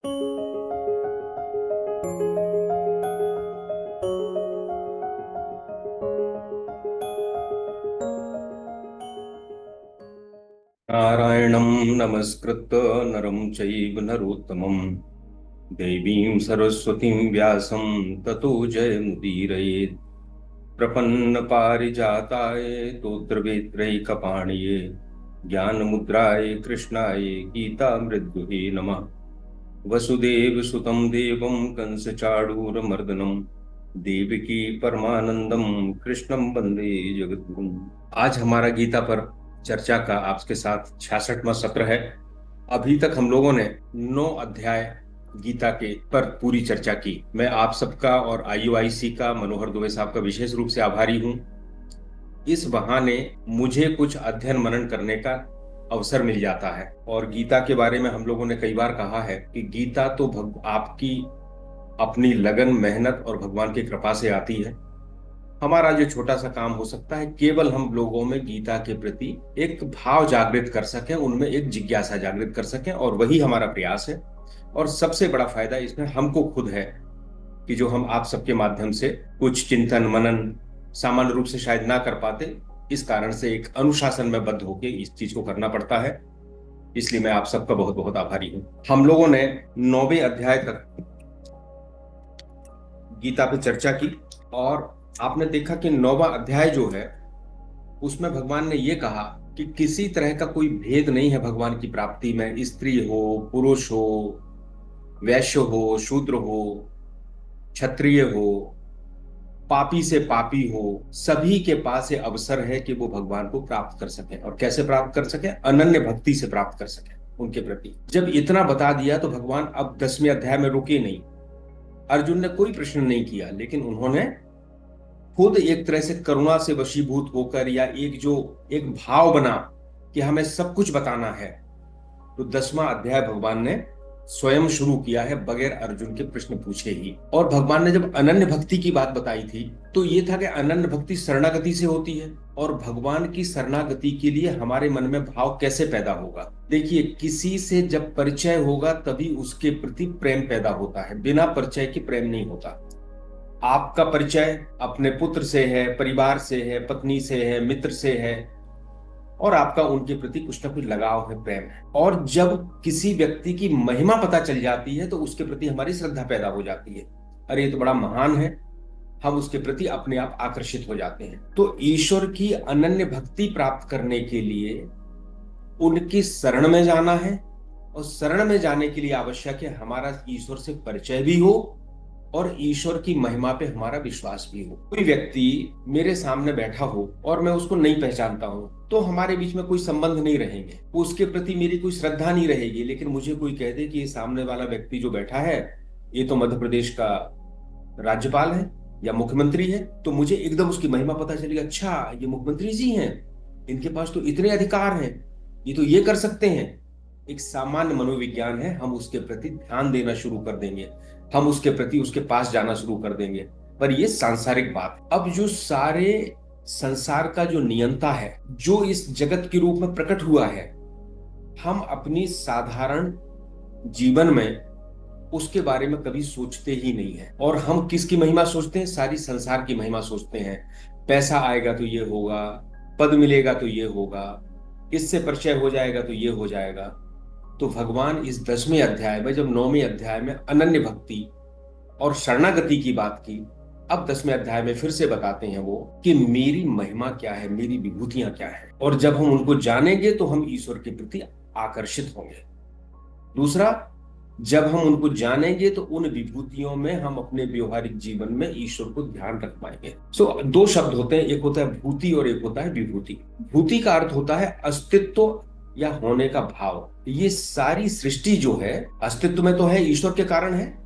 नारायणं नमस्कृत्य नरं चैव नरोत्तमं देवीं सरस्वतीं व्यासं ततो जयमुदीरयेत्। प्रपन्नपारिजाताय तोत्रवेत्रैकपाणिये ज्ञानमुद्राय कृष्णाय गीतामृतदुहे नमः। वसुदेवसुतं देवं कंसचाणूरमर्दनं देवकी परमानंदं कृष्णं वंदे जगद्गुरुं। आज हमारा गीता पर चर्चा का आपके साथ 66वां सत्र है। अभी तक हम लोगों ने 9 अध्याय गीता के पर पूरी चर्चा की। मैं आप सबका और IUIC का, मनोहर दुबे साहब का विशेष रूप से आभारी हूं। इस बहाने मुझे कुछ अध्ययन मनन करने का अवसर मिल जाता है। और गीता के बारे में हम लोगों ने कई बार कहा है कि गीता तो आपकी अपनी लगन, मेहनत और भगवान की कृपा से आती है। हमारा जो छोटा सा काम हो सकता है, केवल हम लोगों में गीता के प्रति एक भाव जागृत कर सकें, उनमें एक जिज्ञासा जागृत कर सकें, और वही हमारा प्रयास है। और सबसे बड़ा फायदा इसमें हमको खुद है कि जो हम आप सबके माध्यम से कुछ चिंतन मनन सामान्य रूप से शायद ना कर पाते, इस कारण से एक अनुशासन में बद्ध होकर इस चीज को करना पड़ता है। इसलिए मैं आप सबका बहुत बहुत आभारी हूं। हम लोगों ने 9वें अध्याय तक गीता पे चर्चा की, और आपने देखा कि 9वां अध्याय जो है उसमें भगवान ने ये कहा कि किसी तरह का कोई भेद नहीं है भगवान की प्राप्ति में। स्त्री हो, पुरुष हो, वैश्य हो, शूद्र हो, क्षत्रिय हो, पापी से पापी हो, सभी के पास ये अवसर है कि वो भगवान को प्राप्त कर सके। और कैसे प्राप्त कर सके? अनन्य भक्ति से प्राप्त कर सके उनके प्रति। जब इतना बता दिया तो भगवान अब 10वें अध्याय में रुके नहीं। अर्जुन ने कोई प्रश्न नहीं किया, लेकिन उन्होंने खुद एक तरह से करुणा से वशीभूत होकर, या एक भाव बना कि हमें सब कुछ बताना है, तो 10वां अध्याय भगवान ने स्वयं शुरू किया है बगैर अर्जुन के प्रश्न पूछे ही। और भगवान ने जब अनन्य भक्ति की बात बताई थी तो ये था कि अनन्य भक्ति शरणागति से होती है। और भगवान की शरणागति के लिए हमारे मन में भाव कैसे पैदा होगा? देखिए, किसी से जब परिचय होगा तभी उसके प्रति प्रेम पैदा होता है। बिना परिचय के प्रेम नहीं होता। आपका परिचय अपने पुत्र से है, परिवार से है, पत्नी से है, मित्र से है, और आपका उनके प्रति कुछ ना कुछ लगाव है, प्रेम है। और जब किसी व्यक्ति की महिमा पता चल जाती है तो उसके प्रति हमारी श्रद्धा पैदा हो जाती है। अरे ये तो बड़ा महान है, हम उसके प्रति अपने आप आकर्षित हो जाते हैं। तो ईश्वर की अनन्य भक्ति प्राप्त करने के लिए उनकी शरण में जाना है, और शरण में जाने के लिए आवश्यक है हमारा ईश्वर से परिचय भी हो और ईश्वर की महिमा पे हमारा विश्वास भी हो। कोई व्यक्ति मेरे सामने बैठा हो और मैं उसको नहीं पहचानता हूं, तो हमारे बीच में कोई संबंध नहीं रहेंगे, उसके प्रति मेरी कोई श्रद्धा नहीं रहेगी। लेकिन मुझे कोई कह दे कि ये सामने वाला व्यक्ति जो बैठा है ये तो मध्य प्रदेश का राज्यपाल है या मुख्यमंत्री है, तो मुझे एकदम उसकी महिमा पता चलेगी। अच्छा, ये मुख्यमंत्री जी हैं, इनके पास तो इतने अधिकार हैं, ये तो ये कर सकते हैं। एक सामान्य मनोविज्ञान है, हम उसके प्रति ध्यान देना शुरू कर देंगे, हम उसके प्रति उसके पास जाना शुरू कर देंगे। पर ये सांसारिक बात है। अब जो सारे संसार का जो नियंता है, जो इस जगत के रूप में प्रकट हुआ है, हम अपनी साधारण जीवन में उसके बारे में कभी सोचते ही नहीं है। और हम किसकी महिमा सोचते हैं? सारी संसार की महिमा सोचते हैं। पैसा आएगा तो ये होगा, पद मिलेगा तो ये होगा, इससे परिचय हो जाएगा तो ये हो जाएगा। तो भगवान इस 10वें अध्याय में, जब 9वें अध्याय में अनन्य भक्ति और शरणागति की बात की, अब 10वें अध्याय में फिर से बताते हैं वो कि मेरी महिमा क्या है, मेरी विभूतियां क्या है। और जब हम उनको जानेंगे तो हम ईश्वर के प्रति आकर्षित होंगे। दूसरा, जब हम उनको जानेंगे तो उन विभूतियों में हम अपने व्यवहारिक जीवन में ईश्वर को ध्यान रख पाएंगे। दो शब्द होते हैं, एक होता है भूति और एक होता है विभूति। भूति का अर्थ होता है अस्तित्व या होने का भाव। ये सारी सृष्टि जो है अस्तित्व में तो है, ईश्वर के कारण है,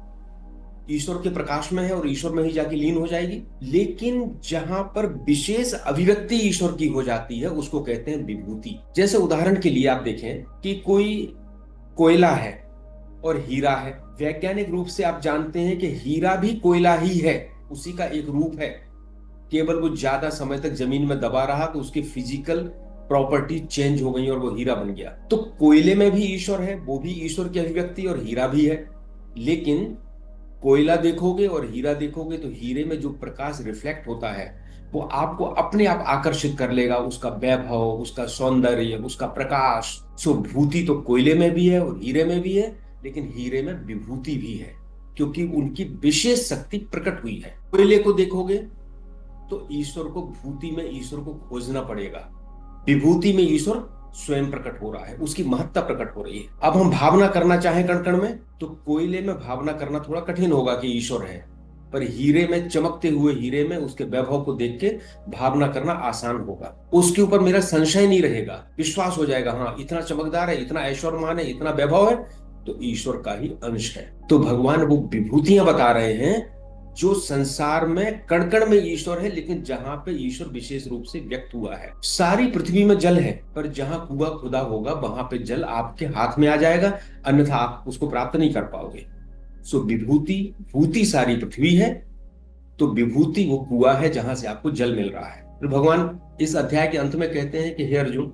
ईश्वर के प्रकाश में है और ईश्वर में ही जाके लीन हो जाएगी। लेकिन जहां पर विशेष अभिव्यक्ति ईश्वर की हो जाती है उसको कहते हैं विभूति। जैसे उदाहरण के लिए आप देखें कि कोई कोयला है और हीरा है। वैज्ञानिक रूप से आप जानते हैं कि हीरा भी कोयला ही है, उसी का एक रूप है। केवल वो ज्यादा समय तक जमीन में दबा रहा तो उसकी फिजिकल प्रॉपर्टी चेंज हो गई और वो हीरा बन गया। तो कोयले में भी ईश्वर है, वो भी ईश्वर की अभिव्यक्ति, और हीरा भी है। लेकिन कोयला देखोगे और हीरा देखोगे तो हीरे में जो प्रकाश रिफ्लेक्ट होता है वो आपको अपने आप आकर्षित कर लेगा, उसका वैभव, उसका सौंदर्य, उसका प्रकाश। सो भूति तो कोयले में भी है और हीरे में भी है, लेकिन हीरे में विभूति भी है क्योंकि उनकी विशेष शक्ति प्रकट हुई है। कोयले को देखोगे तो ईश्वर को, भूति में ईश्वर को खोजना पड़ेगा, विभूति में ईश्वर स्वयं प्रकट हो रहा है, उसकी महत्ता प्रकट हो रही है। अब हम भावना करना चाहें कण कण में, तो कोयले में भावना करना थोड़ा कठिन होगा कि ईश्वर है, पर हीरे में, चमकते हुए हीरे में उसके वैभव को देख के भावना करना आसान होगा। उसके ऊपर मेरा संशय नहीं रहेगा, विश्वास हो जाएगा, हाँ इतना चमकदार है, इतना ऐश्वर्यमान है, इतना वैभव है, तो ईश्वर का ही अंश है। तो भगवान वो विभूतियां बता रहे हैं जो संसार में कण कण में ईश्वर है, लेकिन जहां पे ईश्वर विशेष रूप से व्यक्त हुआ है। सारी पृथ्वी में जल है, पर जहां कुआं खुदा होगा वहां पे जल आपके हाथ में आ जाएगा, अन्यथा आप उसको प्राप्त नहीं कर पाओगे। सो विभूति, भूति सारी पृथ्वी है, तो विभूति वो कुआं है जहां से आपको जल मिल रहा है। तो भगवान इस अध्याय के अंत में कहते हैं कि हे अर्जुन,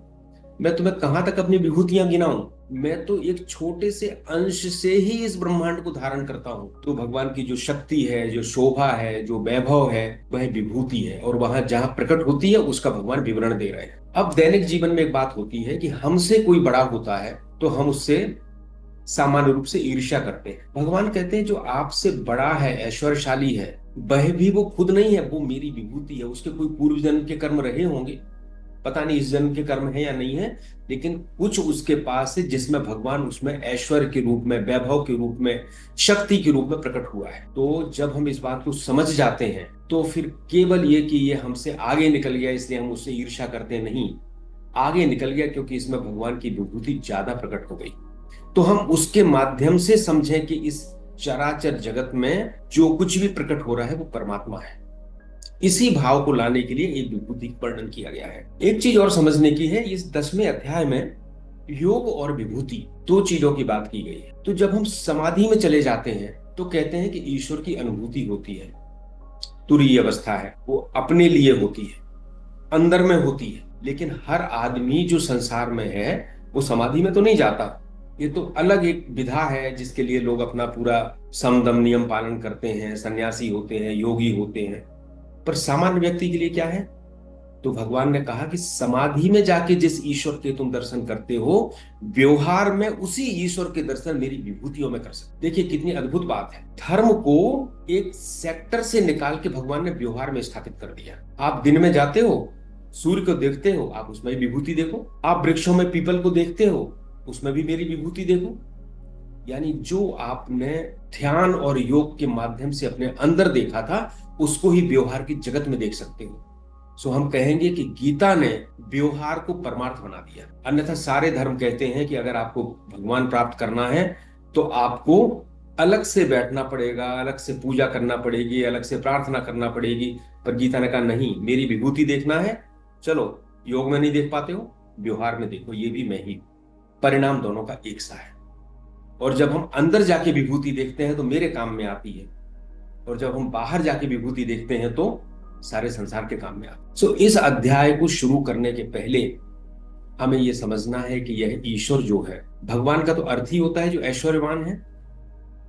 मैं तुम्हें कहां तक अपनी विभूतियां गिनाऊं, मैं तो एक छोटे से अंश से ही इस ब्रह्मांड को धारण करता हूं। तो भगवान की जो शक्ति है, जो शोभा है, जो वैभव है, वह विभूति है, और वहां जहां प्रकट होती है उसका भगवान विवरण दे रहे हैं। अब दैनिक जीवन में एक बात होती है कि हमसे कोई बड़ा होता है तो हम उससे सामान्य रूप से ईर्ष्या करते हैं। भगवान कहते हैं जो आपसे बड़ा है, ऐश्वर्यशाली है, वह भी वो खुद नहीं है, वो मेरी विभूति है। उसके कोई पूर्व जन्म के कर्म रहे होंगे, पता नहीं इस जन्म के कर्म है या नहीं है, लेकिन कुछ उसके पास है जिसमें भगवान उसमें ऐश्वर्य के रूप में, वैभव के रूप में, शक्ति के रूप में प्रकट हुआ है। तो जब हम इस बात को समझ जाते हैं तो फिर केवल ये कि ये हमसे आगे निकल गया इसलिए हम उससे ईर्ष्या करते नहीं, आगे निकल गया क्योंकि इसमें भगवान की विभूति ज्यादा प्रकट हो गई। तो हम उसके माध्यम से समझें कि इस चराचर जगत में जो कुछ भी प्रकट हो रहा है वो परमात्मा है। इसी भाव को लाने के लिए एक विभूति का वर्णन किया गया है। एक चीज और समझने की है, इस 10वें अध्याय में योग और विभूति, दो चीजों की बात की गई है। तो जब हम समाधि में चले जाते हैं तो कहते हैं कि ईश्वर की अनुभूति होती है, तुरीय अवस्था है, वो अपने लिए होती है, अंदर में होती है। लेकिन हर आदमी जो संसार में है वो समाधि में तो नहीं जाता, ये तो अलग एक विधा है जिसके लिए लोग अपना पूरा समदम नियम पालन करते हैं, सन्यासी होते हैं, योगी होते हैं। पर सामान्य व्यक्ति के लिए क्या है? तो भगवान ने कहा कि समाधि में जाके जिस ईश्वर के तुम दर्शन करते हो, व्यवहार में उसी ईश्वर के दर्शन मेरी विभूतियों में कर सकते। देखिए कितनी अद्भुत बात है। धर्म को एक सेक्टर से निकाल के भगवान ने व्यवहार में स्थापित कर दिया। आप दिन में जाते हो, सूर्य को देखते हो, आप उसमें विभूति देखो। आप वृक्षों में पीपल को देखते हो, उसमें भी मेरी विभूति देखो। यानी जो आपने ध्यान और योग के माध्यम से अपने अंदर देखा था, उसको ही व्यवहार की जगत में देख सकते हो। सो हम कहेंगे कि गीता ने व्यवहार को परमार्थ बना दिया। अन्यथा सारे धर्म कहते हैं कि अगर आपको भगवान प्राप्त करना है तो आपको अलग से बैठना पड़ेगा, अलग से पूजा करना पड़ेगी, अलग से प्रार्थना करना पड़ेगी। पर गीता ने कहा नहीं, मेरी विभूति देखना है, चलो योग में नहीं देख पाते हो, व्यवहार में देखो, ये भी मैं ही। परिणाम दोनों का एक सा है। और जब हम अंदर जाके विभूति देखते हैं तो मेरे काम में आती है, और जब हम बाहर जाके विभूति देखते हैं तो सारे संसार के काम में आती है। सो इस अध्याय को शुरू करने के पहले हमें यह समझना है कि यह ईश्वर जो है, भगवान का तो अर्थ ही होता है जो ऐश्वर्यवान है,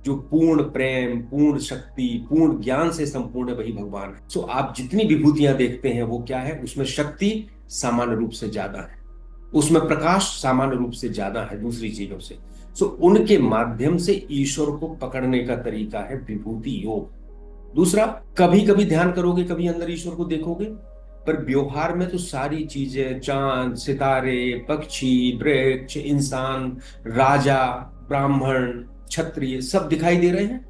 जो पूर्ण प्रेम, पूर्ण शक्ति, पूर्ण ज्ञान से संपूर्ण है, वही भगवान है। सो आप जितनी विभूतियां देखते हैं वो क्या है? उसमें शक्ति सामान्य रूप से ज्यादा है, उसमें प्रकाश सामान्य रूप से ज्यादा है दूसरी चीजों से। सो उनके माध्यम से ईश्वर को पकड़ने का तरीका है विभूति योग। दूसरा, कभी कभी ध्यान करोगे, कभी अंदर ईश्वर को देखोगे, पर व्यवहार में तो सारी चीजें, चांद, सितारे, पक्षी, वृक्ष, इंसान, राजा, ब्राह्मण, क्षत्रिय, सब दिखाई दे रहे हैं।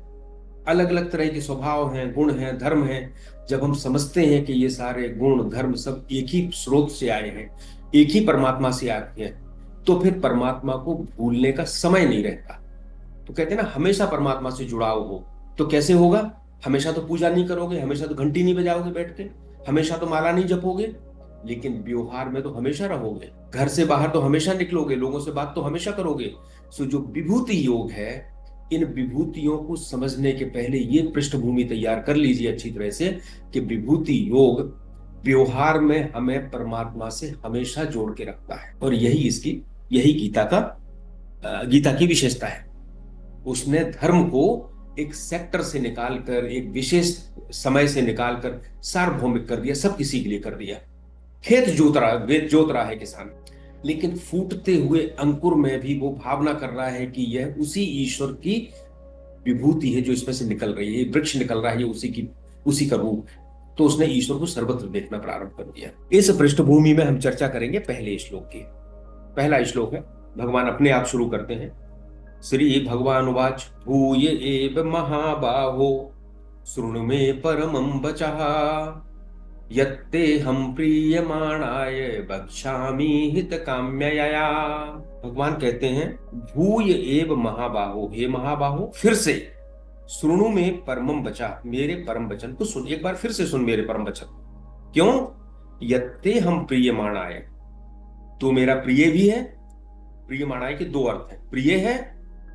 अलग अलग तरह के स्वभाव हैं, गुण हैं, धर्म हैं। जब हम समझते हैं कि ये सारे गुण धर्म सब एक ही स्रोत से आए हैं, एक ही परमात्मा से आते हैं, तो फिर परमात्मा को भूलने का समय नहीं रहता। तो कहते हैं ना, हमेशा परमात्मा से जुड़ाव हो। तो कैसे होगा? हमेशा तो पूजा नहीं करोगे, हमेशा तो घंटी नहीं बजाओगे बैठ के, हमेशा तो माला नहीं जपोगे, लेकिन व्यवहार में तो हमेशा रहोगे। घर से बाहर तो हमेशा निकलोगे, लोगों से बात तो हमेशा करोगे। सो जो विभूति योग है, इन विभूतियों को समझने के पहले ये पृष्ठभूमि तैयार कर लीजिए अच्छी तरह से कि विभूति योग व्यवहार में हमें परमात्मा से हमेशा जोड़ के रखता है, और यही गीता की विशेषता है। उसने धर्म को एक सेक्टर से निकालकर, एक विशेष समय से निकालकर सार्वभौमिक कर दिया, सब किसी के लिए कर दिया। खेत जोत रहा है किसान, लेकिन फूटते हुए अंकुर में भी वो भावना कर रहा है कि यह उसी ईश्वर की विभूति है जो इसमें से निकल रही है, वृक्ष निकल रहा है उसी का रूप है। तो उसने ईश्वर को सर्वत्र देखना प्रारंभ कर दिया। इस पृष्ठभूमि में हम चर्चा करेंगे पहले श्लोक की। पहला श्लोक है, भगवान अपने आप शुरू करते हैं। श्री भगवान उवाच भूय एव महाबाहो शृणु मे परमं वचः यत्ते हम प्रीयमाणाय बक्ष्यामि हितकाम्यया। भगवान कहते हैं भूय एव महाबाहो, हे महाबाहो फिर से सुनु में परमम बचा, मेरे परम वचन को सुन, एक बार फिर से सुन मेरे परम वचन। क्यों? यत्ते हम प्रियमाणाय, तू मेरा प्रिय भी है। प्रियमाणाय के दो अर्थ है, प्रिय है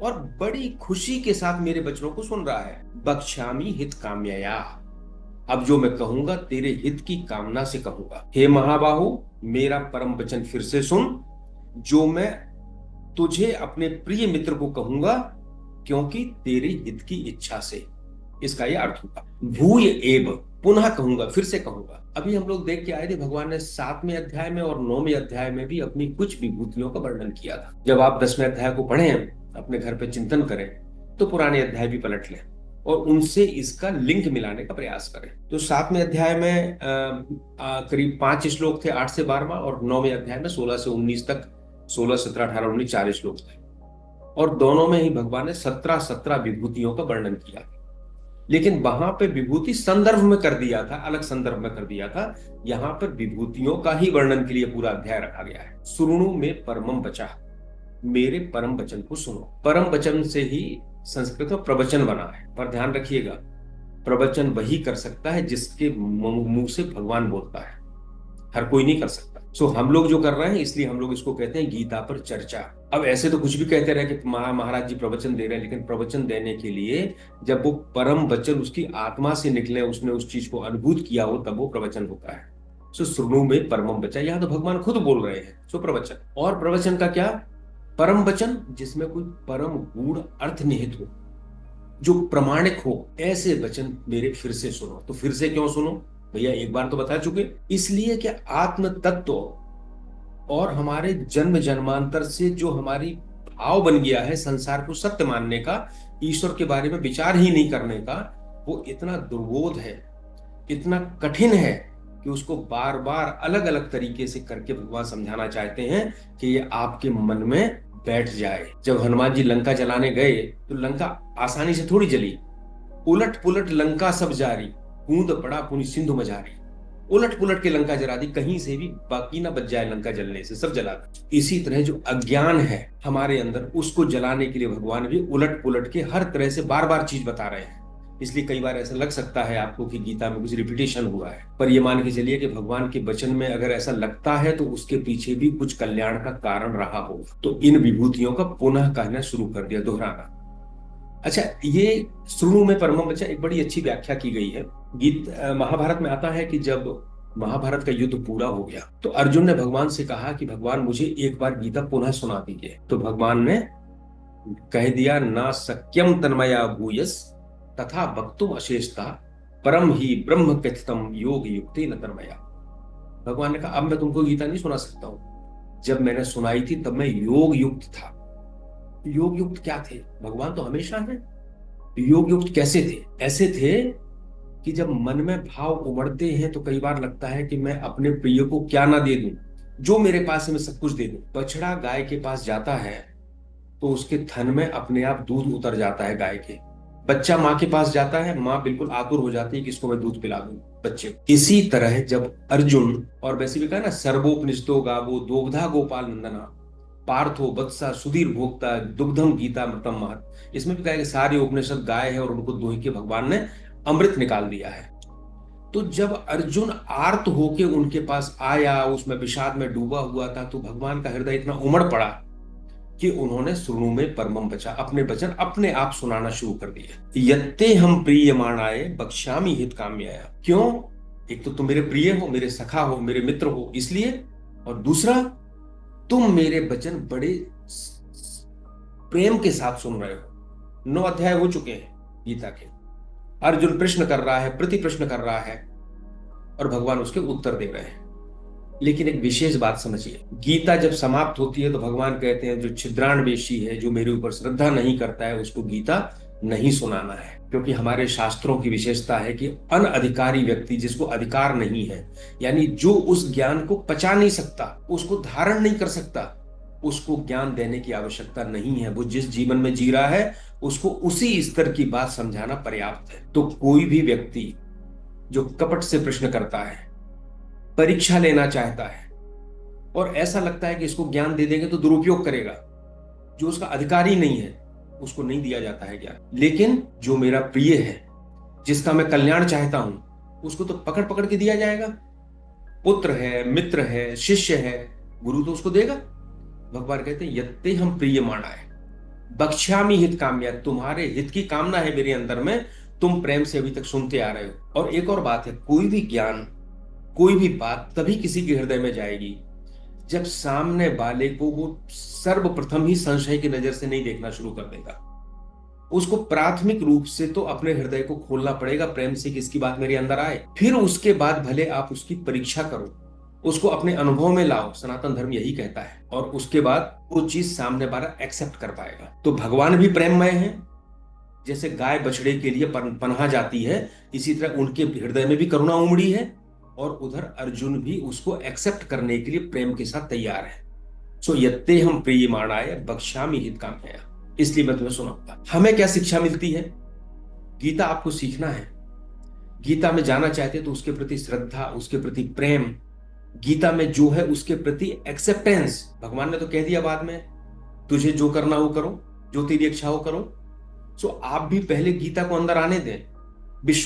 और बड़ी खुशी के साथ मेरे वचनों को सुन रहा है। बक्ष्यामि हित काम्यया, अब जो मैं कहूंगा तेरे हित की कामना से कहूंगा। हे महाबाहु, मेरा परम वचन फिर से सुन, जो मैं तुझे अपने प्रिय मित्र को कहूंगा क्योंकि तेरे हित की इच्छा से। इसका यह अर्थ होगा। भूय एव, पुनः कहूंगा, फिर से कहूंगा। अभी हम लोग देख के आए थे, भगवान ने 7वें अध्याय में और 9वें अध्याय में भी अपनी कुछ विभूतियों का वर्णन किया था। जब आप 10वें अध्याय को पढ़ें, अपने घर पे चिंतन करें, तो पुराने अध्याय भी पलट लें और उनसे इसका लिंक मिलाने का प्रयास करें। तो 7वें अध्याय में करीब 5 श्लोक थे, 8 से 12वां, और 9वें अध्याय में 16 से 19 तक, 16, 17, 18, 19 4 श्लोक थे। और दोनों में ही भगवान ने 17 विभूतियों का वर्णन किया। लेकिन वहां पे विभूति संदर्भ में कर दिया था, अलग संदर्भ में कर दिया था। यहां पर विभूतियों का ही वर्णन के लिए पूरा अध्याय रखा गया है। सुनु में परमम वचा, मेरे परम वचन को सुनो। परम वचन से ही संस्कृत में प्रवचन बना है, पर ध्यान रखिएगा, प्रवचन वही कर सकता है जिसके मुंह से भगवान बोलता है, हर कोई नहीं कर सकता। सो हम लोग जो कर रहे हैं, इसलिए हम लोग इसको कहते हैं गीता पर चर्चा। अब ऐसे तो कुछ भी कहते रहे कि महाराज जी प्रवचन दे रहे हैं, लेकिन प्रवचन देने के लिए जब वो परम वचन उसकी आत्मा से निकले, उसने उस चीज को अनुभूत किया हो, तब वो प्रवचन होता है। सो श्रृणु में परमम वचन, यहां तो भगवान खुद बोल रहे हैं। सो प्रवचन, और प्रवचन का क्या? परम वचन जिसमें कोई परम गूढ़ अर्थ निहित हो, जो प्रमाणिक हो, ऐसे वचन मेरे फिर से सुनो। तो फिर से क्यों सुनो भैया? एक बार तो बता चुके। इसलिए कि आत्म तत्व और हमारे जन्म जन्मांतर से जो हमारी भाव बन गया है संसार को सत्य मानने का, ईश्वर के बारे में विचार ही नहीं करने का, वो इतना दुर्बोध है, इतना कठिन है कि उसको बार बार अलग अलग तरीके से करके भगवान समझाना चाहते हैं कि ये आपके मन में बैठ जाए। जब हनुमान जी लंका जलाने गए तो लंका आसानी से थोड़ी जली, उलट पुलट लंका सब जारी, कूद पड़ा पुनि सिंधु मझारी। उलट पुलट के लंका जला दी, कहीं से भी बाकी ना बच जाए लंका जलने से, सब जला दी। इसी तरह जो अज्ञान है हमारे अंदर, उसको जलाने के लिए भगवान भी उलट पुलट के हर तरह से बार बार चीज बता रहे हैं। इसलिए कई बार ऐसा लग सकता है आपको कि गीता में कुछ रिपीटेशन हुआ है, पर ये मान के चलिए कि भगवान के वचन में अगर ऐसा लगता है तो उसके पीछे भी कुछ कल्याण का कारण रहा हो। तो इन विभूतियों का पुनः कहना शुरू कर दिया, दोहराना। अच्छा, ये श्रृणु में परमम वचा एक बड़ी अच्छी व्याख्या की गई है। महाभारत में आता है कि जब महाभारत का युद्ध पूरा हो गया तो अर्जुन ने भगवान से कहा कि भगवान मुझे एक बार गीता पुनः सुना दीजिए। तो भगवान ने कह दिया, ना सक्यम तन्मया भूयस तथा वक्तुम अशेषता परम ही ब्रह्म कथितम योग युक्ति न तन्मया। भगवान ने कहा अब मैं तुमको गीता नहीं सुना सकता हूं, जब मैंने सुनाई थी तब मैं योग युक्त था। योग युक्त क्या थे? भगवान तो हमेशा है। योग युक्त कैसे थे? ऐसे थे कि जब मन में भाव उमड़ते हैं तो कई बार लगता है कि मैं अपने प्रिय को क्या ना दे दूं, जो मेरे पास है मैं सब कुछ दे दूं। बछड़ा गाय के पास जाता है तो उसके थन में अपने आप दूध उतर जाता है गाय के। बच्चा माँ के पास जाता है, माँ बिल्कुल आतुर हो जाती है कि इसको मैं दूध पिला दूं बच्चे को। इसी तरह जब अर्जुन, और वैसे भी कहा ना, सर्वोपनिषदो गावो दोग्धा गोपाल नंदना पार्थो वत्सा सुधीर भोक्ता दुग्धम गीता मृतम महत, इसमें भी कहा कि सारे उपनिषद गाय है और उनको दोही के भगवान ने अमृत निकाल दिया है। तो जब अर्जुन आर्त होके उनके पास आया, उसमें विषाद में डूबा हुआ था, तो भगवान का हृदय इतना उमड़ पड़ा कि उन्होंने श्रृणु में परमम वचा, अपने वचन अपने आप सुनाना शुरू कर दिए। यत्ते हम प्रियमाणाय बक्ष्यामि हित काम्याय। क्यों? एक तो तुम मेरे प्रिय हो, मेरे सखा हो, मेरे मित्र हो, इसलिए, और दूसरा तुम मेरे वचन बड़े प्रेम के साथ सुन रहे हो। 9 अध्याय हो चुके हैं गीता के। अर्जुन प्रश्न कर रहा है, प्रति प्रश्न कर रहा है, और भगवान उसके उत्तर दे रहे हैं। लेकिन एक विशेष बात समझिए, गीता जब समाप्त होती है तो भगवान कहते हैं जो छिद्रान्वेषी है, जो मेरे ऊपर श्रद्धा नहीं करता है, उसको गीता नहीं सुनाना है। क्योंकि हमारे शास्त्रों की विशेषता है कि अनअधिकारी व्यक्ति, जिसको अधिकार नहीं है, यानी जो उस ज्ञान को पचा नहीं सकता, उसको धारण नहीं कर सकता, उसको ज्ञान देने की आवश्यकता नहीं है। वो जिस जीवन में जी रहा है उसको उसी स्तर की बात समझाना पर्याप्त है। तो कोई भी व्यक्ति जो कपट से प्रश्न करता है, परीक्षा लेना चाहता है, और ऐसा लगता है कि इसको ज्ञान दे देंगे तो दुरुपयोग करेगा, जो उसका अधिकारी नहीं है उसको नहीं दिया जाता है ज्ञान। लेकिन जो मेरा प्रिय है, जिसका मैं कल्याण चाहता हूं, उसको तो पकड़ पकड़ के दिया जाएगा। पुत्र है, मित्र है, शिष्य है, गुरु तो उसको देगा। भगवान कहते हैं यत्ते हम प्रिय माणाय बक्ष्यामि हित काम्या, तुम्हारे हित की कामना है मेरे अंदर में, तुम प्रेम से अभी तक सुनते आ रहे हो। और एक और बात है, कोई भी ज्ञान, कोई भी बात तभी किसी के हृदय में जाएगी जब सामने वाले को वो सर्वप्रथम ही संशय की नजर से नहीं देखना शुरू कर देगा। उसको प्राथमिक रूप से तो अपने हृदय को खोलना पड़ेगा प्रेम से, किसकी बात मेरे अंदर आए। फिर उसके बाद भले आप उसकी परीक्षा करो, उसको अपने अनुभव में लाओ, सनातन धर्म यही कहता है, और उसके बाद वो चीज सामने वाला एक्सेप्ट कर पाएगा। तो भगवान भी प्रेममय है, जैसे गाय बछड़े के लिए पनाह जाती है, इसी तरह उनके हृदय में भी करुणा उमड़ी है, और उधर अर्जुन भी उसको एक्सेप्ट करने के लिए प्रेम के साथ तैयार है। सो यत्ते हम प्रियमाणाय बक्ष्यामि हित काम्यया, इसलिए मैं तुम्हें सुनाऊंगा। हमें क्या शिक्षा मिलती है? गीता आपको सीखना है। गीता में जाना चाहते हैं तो उसके प्रति श्रद्धा, उसके प्रति प्रेम, गीता में जो है उसके प्रति एक्सेप्टेंस। भगवान ने तो कह दिया बाद में, तुझे जो करना हो करो, जो तेरी इच्छा हो करो। सो आप भी पहले गीता को अंदर आने दें।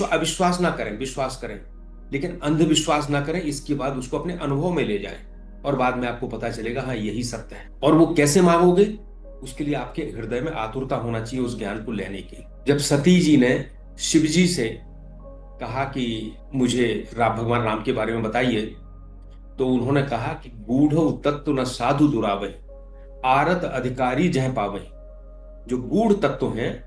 अविश्वास ना करें, विश्वास करें, लेकिन अंधविश्वास ना करें। इसके बाद उसको अपने अनुभव में ले जाएं, और बाद में आपको पता चलेगा हाँ यही सत्य है। और वो कैसे मांगोगे? उसके लिए आपके हृदय में आतुरता होना चाहिए उस ज्ञान को लेने की। जब सती जी ने शिव जी से कहा कि मुझे भगवान राम के बारे में बताइए, तो उन्होंने कहा कि गूढ़ तत्व न साधु दुरावे, आरत अधिकारी जह पावे। जो गूढ़ तत्व हैं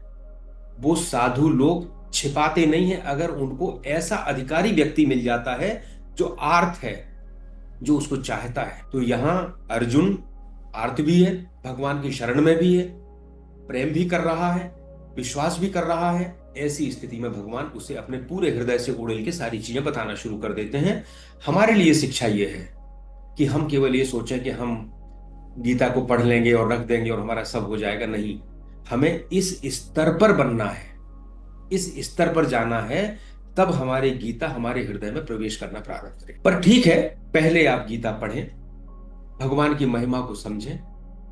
वो साधु लोग छिपाते नहीं है, अगर उनको ऐसा अधिकारी व्यक्ति मिल जाता है जो आर्त है, जो उसको चाहता है। तो यहां अर्जुन आर्त भी है, भगवान की शरण में भी है, प्रेम भी कर रहा है, विश्वास भी कर रहा है। ऐसी स्थिति में भगवान उसे अपने पूरे हृदय से उड़ेल के सारी चीजें बताना शुरू कर देते हैं। हमारे लिए शिक्षा यह है कि हम केवल ये सोचें कि हम गीता को पढ़ लेंगे और रख देंगे और हमारा सब हो जाएगा। नहीं, हमें इस स्तर पर बनना है, इस स्तर पर जाना है, तब हमारी गीता हमारे हृदय में प्रवेश करना प्रारंभ करे। पर ठीक है, पहले आप गीता पढ़ें, भगवान की महिमा को समझें,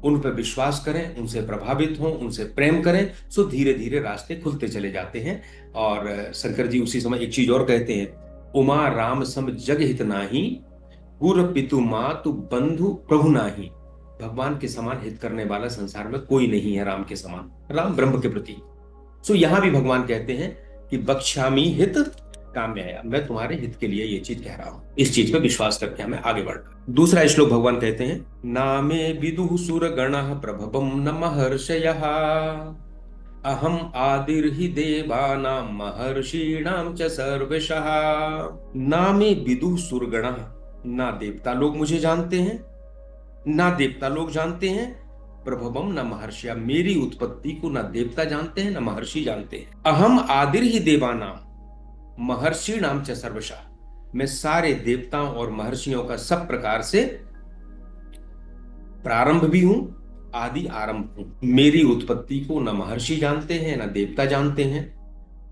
उन पर विश्वास करें, उनसे प्रभावित हों, उनसे प्रेम करें, सो धीरे धीरे रास्ते खुलते चले जाते हैं। और शंकर जी उसी समय एक चीज और कहते हैं, उमा राम सम जग हित नाही, गुर पितु मातु बंधु प्रभु नाही। भगवान के समान हित करने वाला संसार में कोई नहीं है राम के समान, राम ब्रह्म के प्रति। सो यहां भी भगवान कहते हैं कि बक्ष्यामि हित काम्यया, मैं तुम्हारे हित के लिए ये चीज कह रहा हूं। इस चीज पे विश्वास करके हमें आगे बढ़ना। दूसरा श्लोक भगवान कहते हैं, नामे विदुः सुर गणः प्रभवम न महर्षयः, अहम आदिर्हि देवानां महर्षीणां च सर्वशः। नामे विदुः सुर गणः, ना देवता लोग मुझे जानते हैं, ना देवता लोग जानते हैं, प्रभवम न महर्षिया, मेरी उत्पत्ति को न देवता जानते हैं न महर्षि जानते हैं। अहम आदिर ही देवानाम महर्षि नाम च सर्वशः, मैं सारे देवताओं और महर्षियों का सब प्रकार से प्रारंभ भी हूं, आदि आरंभ हूं। मेरी उत्पत्ति को न महर्षि जानते हैं न देवता जानते हैं,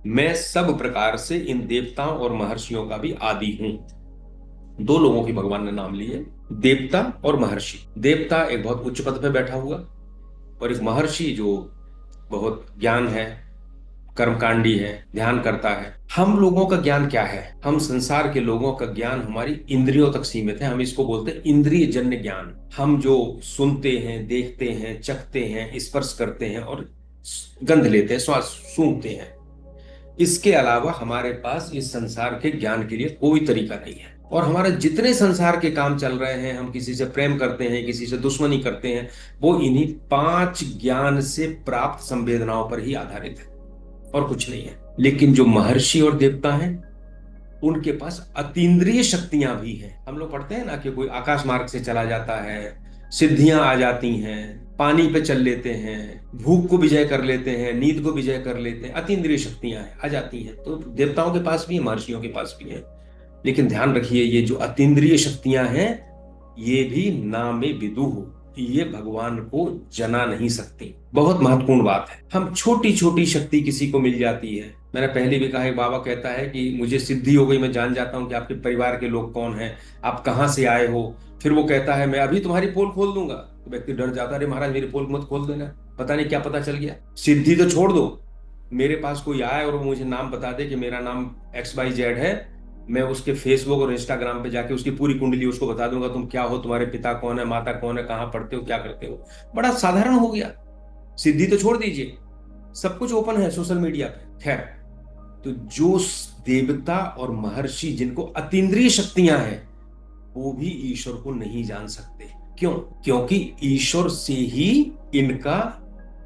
मैं सब प्रकार से इन देवताओं और महर्षियों का भी आदि हूं। दो लोगों की भगवान ने नाम लिए, देवता और महर्षि। देवता एक बहुत उच्च पद पे बैठा हुआ, और एक महर्षि जो बहुत ज्ञान है, कर्मकांडी है, ध्यान करता है। हम लोगों का ज्ञान क्या है? हम संसार के लोगों का ज्ञान हमारी इंद्रियों तक सीमित है। हम इसको बोलते हैं इंद्रिय जन्य ज्ञान। हम जो सुनते हैं, देखते हैं, चखते हैं, स्पर्श करते हैं और गंध लेते हैं, श्वास सूंघते हैं, इसके अलावा हमारे पास इस संसार के ज्ञान के लिए कोई तरीका नहीं है। और हमारे जितने संसार के काम चल रहे हैं, हम किसी से प्रेम करते हैं, किसी से दुश्मनी करते हैं, वो इन्हीं 5 ज्ञान से प्राप्त संवेदनाओं पर ही आधारित है और कुछ नहीं है। लेकिन जो महर्षि और देवता हैं, उनके पास अतीन्द्रिय शक्तियां भी हैं। हम लोग पढ़ते हैं ना कि कोई आकाश मार्ग से चला जाता है, सिद्धियां आ जाती हैं, पानी पे चल लेते हैं, भूख को विजय कर लेते हैं, नींद को विजय कर लेते हैं, अतीन्द्रिय शक्तियां आ जाती हैं। तो देवताओं के पास भी है, महर्षियों के पास भी है। लेकिन ध्यान रखिए, ये जो अतीन्द्रिय शक्तियां हैं, ये भी नामे विदुः, ये भगवान को जना नहीं सकती। बहुत महत्वपूर्ण बात है। हम छोटी छोटी शक्ति किसी को मिल जाती है। मैंने पहले भी कहा है, बाबा कहता है कि मुझे सिद्धि हो गई, मैं जान जाता हूं कि आपके परिवार के लोग कौन हैं, आप कहां से आए हो। फिर वो कहता है मैं अभी तुम्हारी पोल खोल दूंगा, तो व्यक्ति डर जाता है, अरे महाराज मेरी पोल मत खोल देना, पता नहीं क्या पता चल गया। सिद्धि तो छोड़ दो, मेरे पास कोई आए और वो मुझे नाम बता दे कि मेरा नाम XYZ है, मैं उसके फेसबुक और इंस्टाग्राम पे जाके उसकी पूरी कुंडली उसको बता दूंगा, तुम क्या हो, तुम्हारे पिता कौन है, माता कौन है, कहाँ पढ़ते हो, क्या करते हो। बड़ा साधारण हो गया। सिद्धि तो छोड़ दीजिए, सब कुछ ओपन है सोशल मीडिया पे। खैर, तो जो देवता और महर्षि जिनको अतीन्द्रिय शक्तियां हैं, वो भी ईश्वर को नहीं जान सकते। क्यों? क्योंकि ईश्वर से ही इनका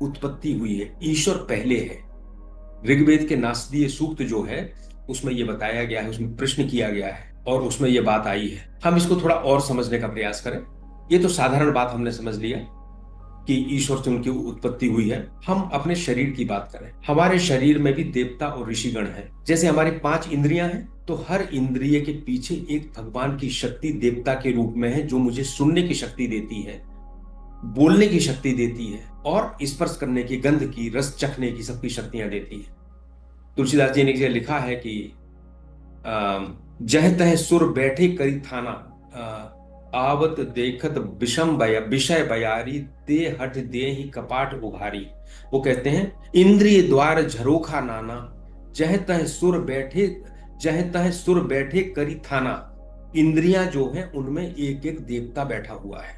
उत्पत्ति हुई है, ईश्वर पहले है। ऋग्वेद के नासदीय सूक्त जो है, उसमें यह बताया गया है, उसमें प्रश्न किया गया है और उसमें यह बात आई है। हम इसको थोड़ा और समझने का प्रयास करें। ये तो साधारण बात हमने समझ लिया कि ईश्वर से उनकी उत्पत्ति हुई है। हम अपने शरीर की बात करें। हमारे शरीर में भी देवता और ऋषिगण हैं। जैसे हमारी 5 इंद्रियां हैं, तो हर इंद्रिय के पीछे एक भगवान की शक्ति देवता के रूप में है, जो मुझे सुनने की शक्ति देती है, बोलने की शक्ति देती है और स्पर्श करने की, गंध की, रस चखने की, सबकी शक्तियां देती है। तुलसीदास जी ने लिखा है कि जह तह सुर बैठे करी थाना, आवत देखत विषय बयारी, ते हट दे ही कपाट उघारी। वो कहते हैं, इंद्रिय द्वार झरोखा नाना, जह तह सुर बैठे, जह तह सुर बैठे करी थाना। इंद्रियां जो हैं, उनमें एक एक देवता बैठा हुआ है।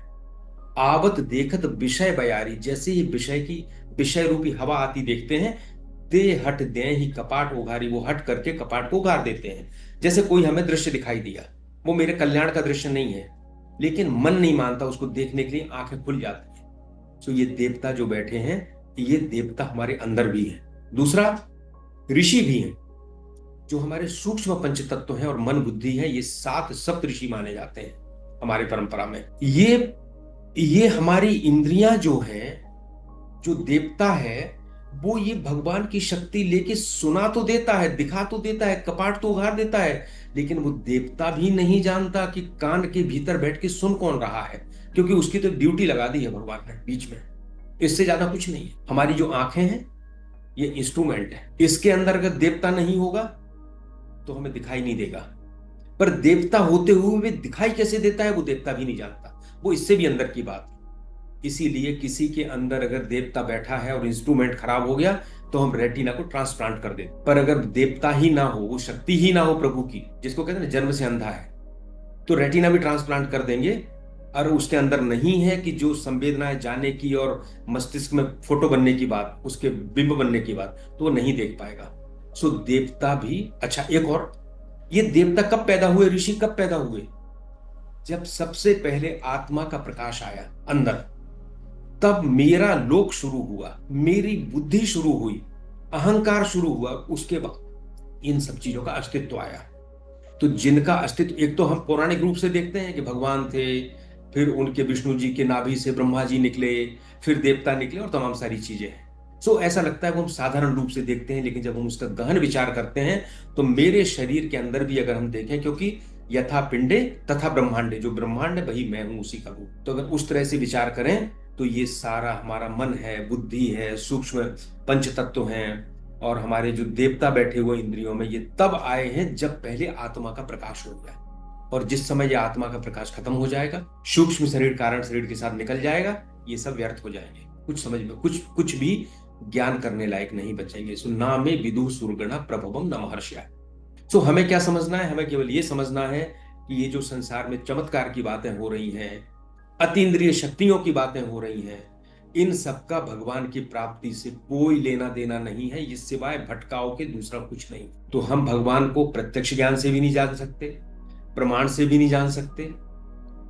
आवत देखत विषय बयारी, जैसे ही विषय रूपी हवा आती देखते हैं, ते हट दे ही कपाट उघारी, वो हट करके कपाट को उघार देते हैं। जैसे कोई हमें दृश्य दिखाई दिया, वो मेरे कल्याण का दृश्य नहीं है, लेकिन मन नहीं मानता उसको देखने के लिए, आंखें खुल जाती है। तो ये देवता जो बैठे हैं, ये देवता हमारे अंदर भी है। दूसरा, ऋषि भी हैं, जो हमारे सूक्ष्म पंच तत्व हैं और मन बुद्धि है। ये 7 सप्त ऋषि माने जाते हैं हमारी परंपरा में। ये हमारी इंद्रियां जो हैं, जो देवता है, वो ये भगवान की शक्ति लेके सुना तो देता है, दिखा तो देता है, कपाट तो उघार देता है, लेकिन वो देवता भी नहीं जानता कि कान के भीतर बैठ के सुन कौन रहा है, क्योंकि उसकी तो ड्यूटी लगा दी है भगवान ने बीच में। इससे ज्यादा कुछ नहीं है। हमारी जो आंखें हैं, ये इंस्ट्रूमेंट है। इसके अंदर अगर देवता नहीं होगा तो हमें दिखाई नहीं देगा। पर देवता होते हुए भी दिखाई कैसे देता है, वो देवता भी नहीं जानता। वो इससे भी अंदर की बात है। इसीलिए किसी के अंदर अगर देवता बैठा है और इंस्ट्रूमेंट खराब हो गया, तो हम रेटिना को ट्रांसप्लांट कर देते। पर अगर देवता ही ना हो, वो शक्ति ही ना हो प्रभु की, जिसको कहते हैं ना जन्म से अंधा है, तो रेटिना भी ट्रांसप्लांट कर देंगे। और उसके अंदर नहीं है कि जो संवेदनाएं जाने की और मस्तिष्क में फोटो बनने की बात, उसके बिंब बनने की बात, तो वो नहीं देख पाएगा। सो देवता भी। अच्छा, एक और, ये देवता कब पैदा हुए, ऋषि कब पैदा हुए? जब सबसे पहले आत्मा का प्रकाश आया अंदर, तब मेरा लोक शुरू हुआ, मेरी बुद्धि शुरू हुई, अहंकार शुरू हुआ। उसके बाद इन सब चीजों का अस्तित्व आया। तो जिनका अस्तित्व, एक तो हम पौराणिक रूप से देखते हैं कि भगवान थे, फिर उनके विष्णु जी के नाभि से ब्रह्मा जी निकले, फिर देवता निकले और तमाम सारी चीजें हैं। सो ऐसा लगता है वो हम साधारण रूप से देखते हैं, लेकिन जब हम उसका गहन विचार करते हैं, तो मेरे शरीर के अंदर भी अगर हम देखें, क्योंकि यथा पिंडे तथा ब्रह्मांडे, जो ब्रह्मांड है वही मैं हूं, उसी का रूप। तो अगर उस तरह से विचार करें, तो ये सारा हमारा मन है, बुद्धि है, सूक्ष्म पंच तत्व हैं, और हमारे जो देवता बैठे हुए इंद्रियों में, ये तब आए हैं जब पहले आत्मा का प्रकाश हो गया। और जिस समय ये आत्मा का प्रकाश खत्म हो जाएगा, सूक्ष्म शरीर कारण शरीर के साथ निकल जाएगा, ये सब व्यर्थ हो जाएंगे। कुछ समझ में, कुछ भी ज्ञान करने लायक नहीं बचेंगे। सो नामे विदु सुरगणा प्रभवम न महर्षिया। सो हमें क्या समझना है? हमें केवल ये समझना है कि ये जो संसार में चमत्कार की बातें हो रही हैं, अतीन्द्रिय शक्तियों की बातें हो रही हैं, इन सबका भगवान की प्राप्ति से कोई लेना देना नहीं है, ये सिवाय भटकाव के दूसरा कुछ नहीं। तो हम भगवान को प्रत्यक्ष ज्ञान से भी नहीं जान सकते, प्रमाण से भी नहीं जान सकते।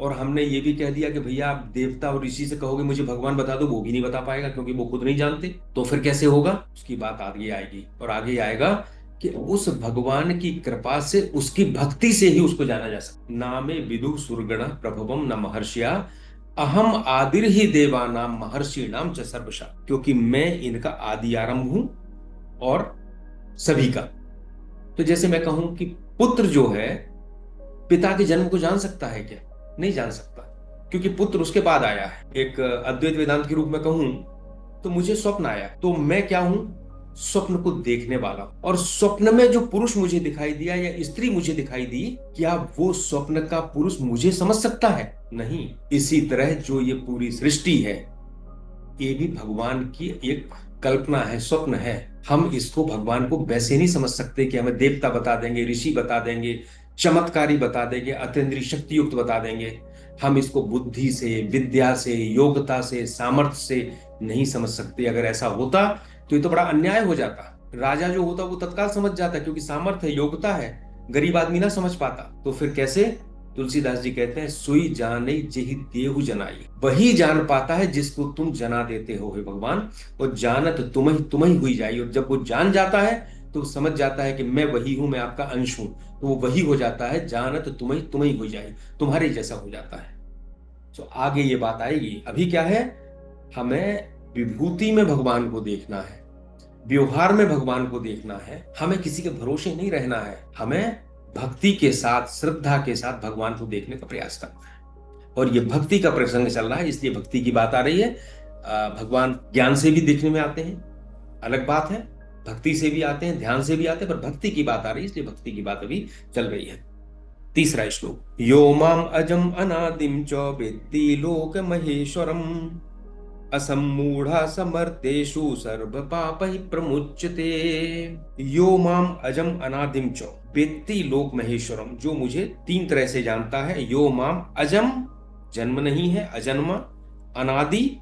और हमने ये भी कह दिया कि भैया आप देवता और ऋषि से कहोगे मुझे भगवान बता दो, वो भी नहीं बता पाएगा क्योंकि वो खुद नहीं जानते। तो फिर कैसे होगा? उसकी बात आगे आएगी, और आगे आएगा कि उस भगवान की कृपा से, उसकी भक्ति से ही उसको जाना जा सकता। नामे विदु सुरगण प्रभवम न महर्षिया, अहम आदिर ही देवानाम महर्षि नाम च सर्वशा। क्योंकि मैं इनका आदि आरंभ हूं और सभी का। तो जैसे मैं कहूं कि पुत्र जो है पिता के जन्म को जान सकता है क्या? नहीं जान सकता, क्योंकि पुत्र उसके बाद आया है। एक अद्वैत वेदांत के रूप में कहूं तो मुझे स्वप्न आया, तो मैं क्या हूं? स्वप्न को देखने वाला। और स्वप्न में जो पुरुष मुझे दिखाई दिया या स्त्री मुझे दिखाई दी, क्या वो स्वप्न का पुरुष मुझे समझ सकता है? नहीं। इसी तरह जो ये पूरी सृष्टि है, ये भी भगवान की एक कल्पना है, स्वप्न है। हम इसको, भगवान को वैसे नहीं समझ सकते कि हमें देवता बता देंगे, ऋषि बता देंगे, चमत्कारी बता देंगे, अतीन्द्रिय शक्ति युक्त बता देंगे। हम इसको बुद्धि से, विद्या से, योग्यता से, सामर्थ्य से नहीं समझ सकते। अगर ऐसा होता तो ये तो बड़ा अन्याय हो जाता। राजा जो होता वो तत्काल समझ जाता, क्योंकि सामर्थ्य है, योग्यता है। गरीब आदमी ना समझ पाता। तो फिर कैसे? तुलसीदास जी कहते हैं, सुई जाने जेहि देहु जनाई। वही जान पाता है जिसको तुम जना देते हो हे भगवान। और जानत तुम ही हुई जाई। और जब वो जान जाता है तो समझ जाता है कि मैं वही हूं, मैं आपका अंश हूं। तो वो वही हो जाता है, जानत तुम ही हुई जाई, तुम्हारे जैसा हो जाता है। तो आगे ये बात आएगी। अभी क्या है? हमें विभूति में भगवान को देखना है, व्यवहार में भगवान को देखना है। हमें किसी के भरोसे नहीं रहना है। हमें भक्ति के साथ, श्रद्धा के साथ भगवान को देखने का प्रयास करना है। और ये भक्ति का प्रसंग चल रहा है, इसलिए भक्ति की बात आ रही है। भगवान ज्ञान से भी देखने में आते हैं, अलग बात है। भक्ति से भी आते हैं, ध्यान से भी आते हैं, पर भक्ति की बात आ रही है, इसलिए भक्ति की बात अभी चल रही है। तीसरा श्लोक, यो माम अजम अनादिम च वेत्ति लोक महेश्वरम, असम्मूढ़ा समर्थेषु सर्व पापैः प्रमुच्यते। यो माम अजम अनादिम च वेत्ति लोक महेश्वरम, जो मुझे तीन तरह से जानता है। यो माम अजम, जन्म नहीं है, अजन्मा, अनादि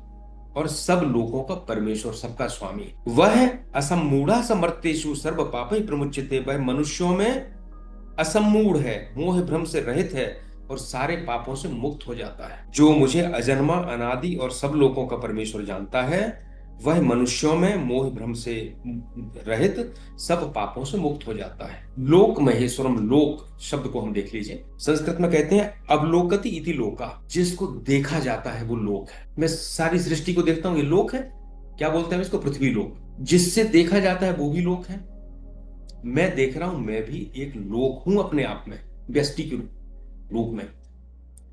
और सब लोगों का परमेश्वर, सबका स्वामी। वह असम्मूढ़ा समर्थेषु सर्व पापैः प्रमुच्यते, वह मनुष्यों में असम्मूढ़ है, मोह भ्रम से रहित है और सारे पापों से मुक्त हो जाता है। जो मुझे अजन्मा, अनादि और सब लोगों का परमेश्वर जानता है, वह मनुष्यों में मोह भ्रम से रहित, सब पापों से मुक्त हो जाता है। लोक महेश्वरम, लोक शब्द को हम देख लीजिए, संस्कृत में कहते हैं अवलोकति इति लोका, जिसको देखा जाता है वो लोक है। मैं सारी सृष्टि को देखता हूं, ये लोक है। क्या बोलते हैं इसको? पृथ्वी लोक। जिससे देखा जाता है वो भी लोक है। मैं देख रहा हूं, मैं भी एक लोक हूं अपने आप में, व्यष्टि के रूप में।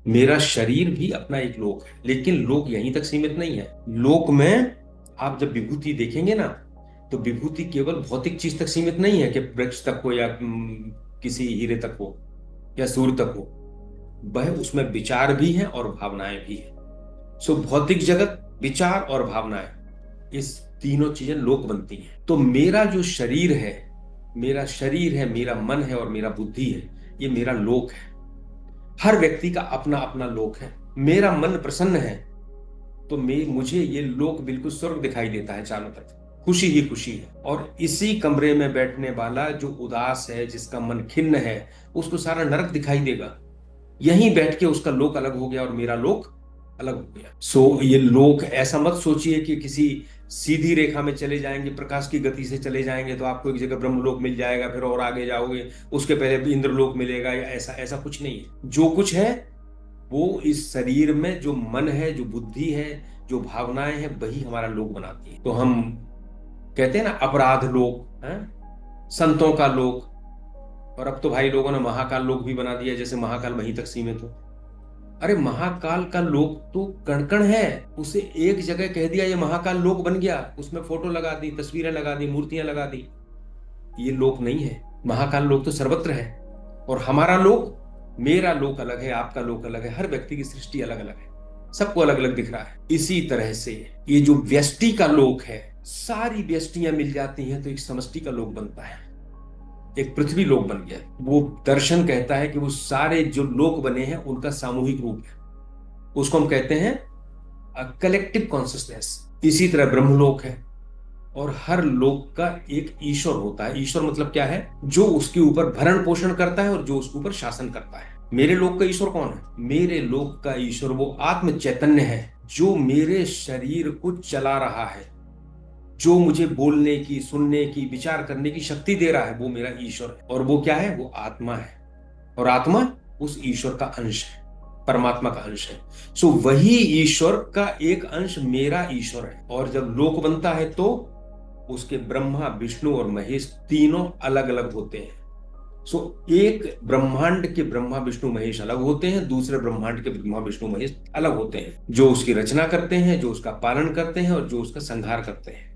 मेरा शरीर भी अपना एक लोक है। लेकिन लोक यहीं तक सीमित नहीं है। लोक में आप जब विभूति देखेंगे ना, तो विभूति केवल भौतिक चीज तक सीमित नहीं है कि वृक्ष तक हो या किसी हीरे तक हो या सूर्य तक हो। वह उसमें विचार भी है और भावनाएं भी है। सो भौतिक जगत, विचार और भावनाएं, इस तीनों चीजें लोक बनती हैं। तो मेरा जो शरीर है, मेरा मन है और मेरा बुद्धि है, ये मेरा लोक है। हर व्यक्ति का अपना अपना लोक है। मेरा मन प्रसन्न है तो मुझे ये लोक बिल्कुल स्वर्ग दिखाई देता है, चारों तरफ खुशी ही खुशी है। और इसी कमरे में बैठने वाला जो उदास है, जिसका मन खिन्न है, उसको सारा नरक दिखाई देगा। यहीं बैठ के उसका लोक अलग हो गया और मेरा लोक अलग हो गया। सो ये लोक, ऐसा मत सोचिए कि किसी सीधी रेखा में चले जाएंगे, प्रकाश की गति से चले जाएंगे तो आपको एक जगह ब्रह्मलोक मिल जाएगा, फिर और आगे जाओगे उसके पहले भी इंद्रलोक मिलेगा, या ऐसा ऐसा कुछ नहीं है। जो कुछ है वो इस शरीर में जो मन है, जो बुद्धि है, जो भावनाएं हैं, वही हमारा लोक बनाती है। तो हम कहते हैं ना अपराध लोक है, संतों का लोक, और अब तो भाई लोगों ने महाकाल लोक भी बना दिया, जैसे महाकाल वहीं तक सीमित हो। अरे महाकाल का लोक तो कण कण है, उसे एक जगह कह दिया ये महाकाल लोक बन गया, उसमें फोटो लगा दी, तस्वीरें लगा दी, मूर्तियां लगा दी। ये लोक नहीं है। महाकाल लोक तो सर्वत्र है। और हमारा लोक, मेरा लोक अलग है, आपका लोक अलग है, हर व्यक्ति की सृष्टि अलग अलग है, सबको अलग अलग दिख रहा है। इसी तरह से ये जो व्यष्टि का लोक है, सारी व्यष्टियां मिल जाती हैं तो एक समष्टि का लोक बनता है, एक पृथ्वी लोक बन गया। वो दर्शन कहता है कि वो सारे जो लोक बने हैं उनका सामूहिक रूप है, उसको हम कहते हैं कलेक्टिव कॉन्शियसनेस। इसी तरह ब्रह्मलोक है। और हर लोक का एक ईश्वर होता है। ईश्वर मतलब क्या है? जो उसके ऊपर भरण पोषण करता है और जो उसके ऊपर शासन करता है। मेरे लोक का ईश्वर कौन है? मेरे लोक का ईश्वर वो आत्म चैतन्य है जो मेरे शरीर को चला रहा है, जो मुझे बोलने की, सुनने की, विचार करने की शक्ति दे रहा है, वो मेरा ईश्वर है। और वो क्या है? वो आत्मा है। और आत्मा उस ईश्वर का अंश है, परमात्मा का अंश है। सो वही ईश्वर का एक अंश मेरा ईश्वर है। और जब लोक बनता है तो उसके ब्रह्मा, विष्णु और महेश तीनों अलग अलग होते हैं। सो एक ब्रह्मांड के ब्रह्मा, विष्णु, महेश अलग होते हैं, दूसरे ब्रह्मांड के ब्रह्मा, विष्णु, महेश अलग होते हैं, जो उसकी रचना करते हैं, जो उसका पालन करते हैं और जो उसका संहार करते हैं।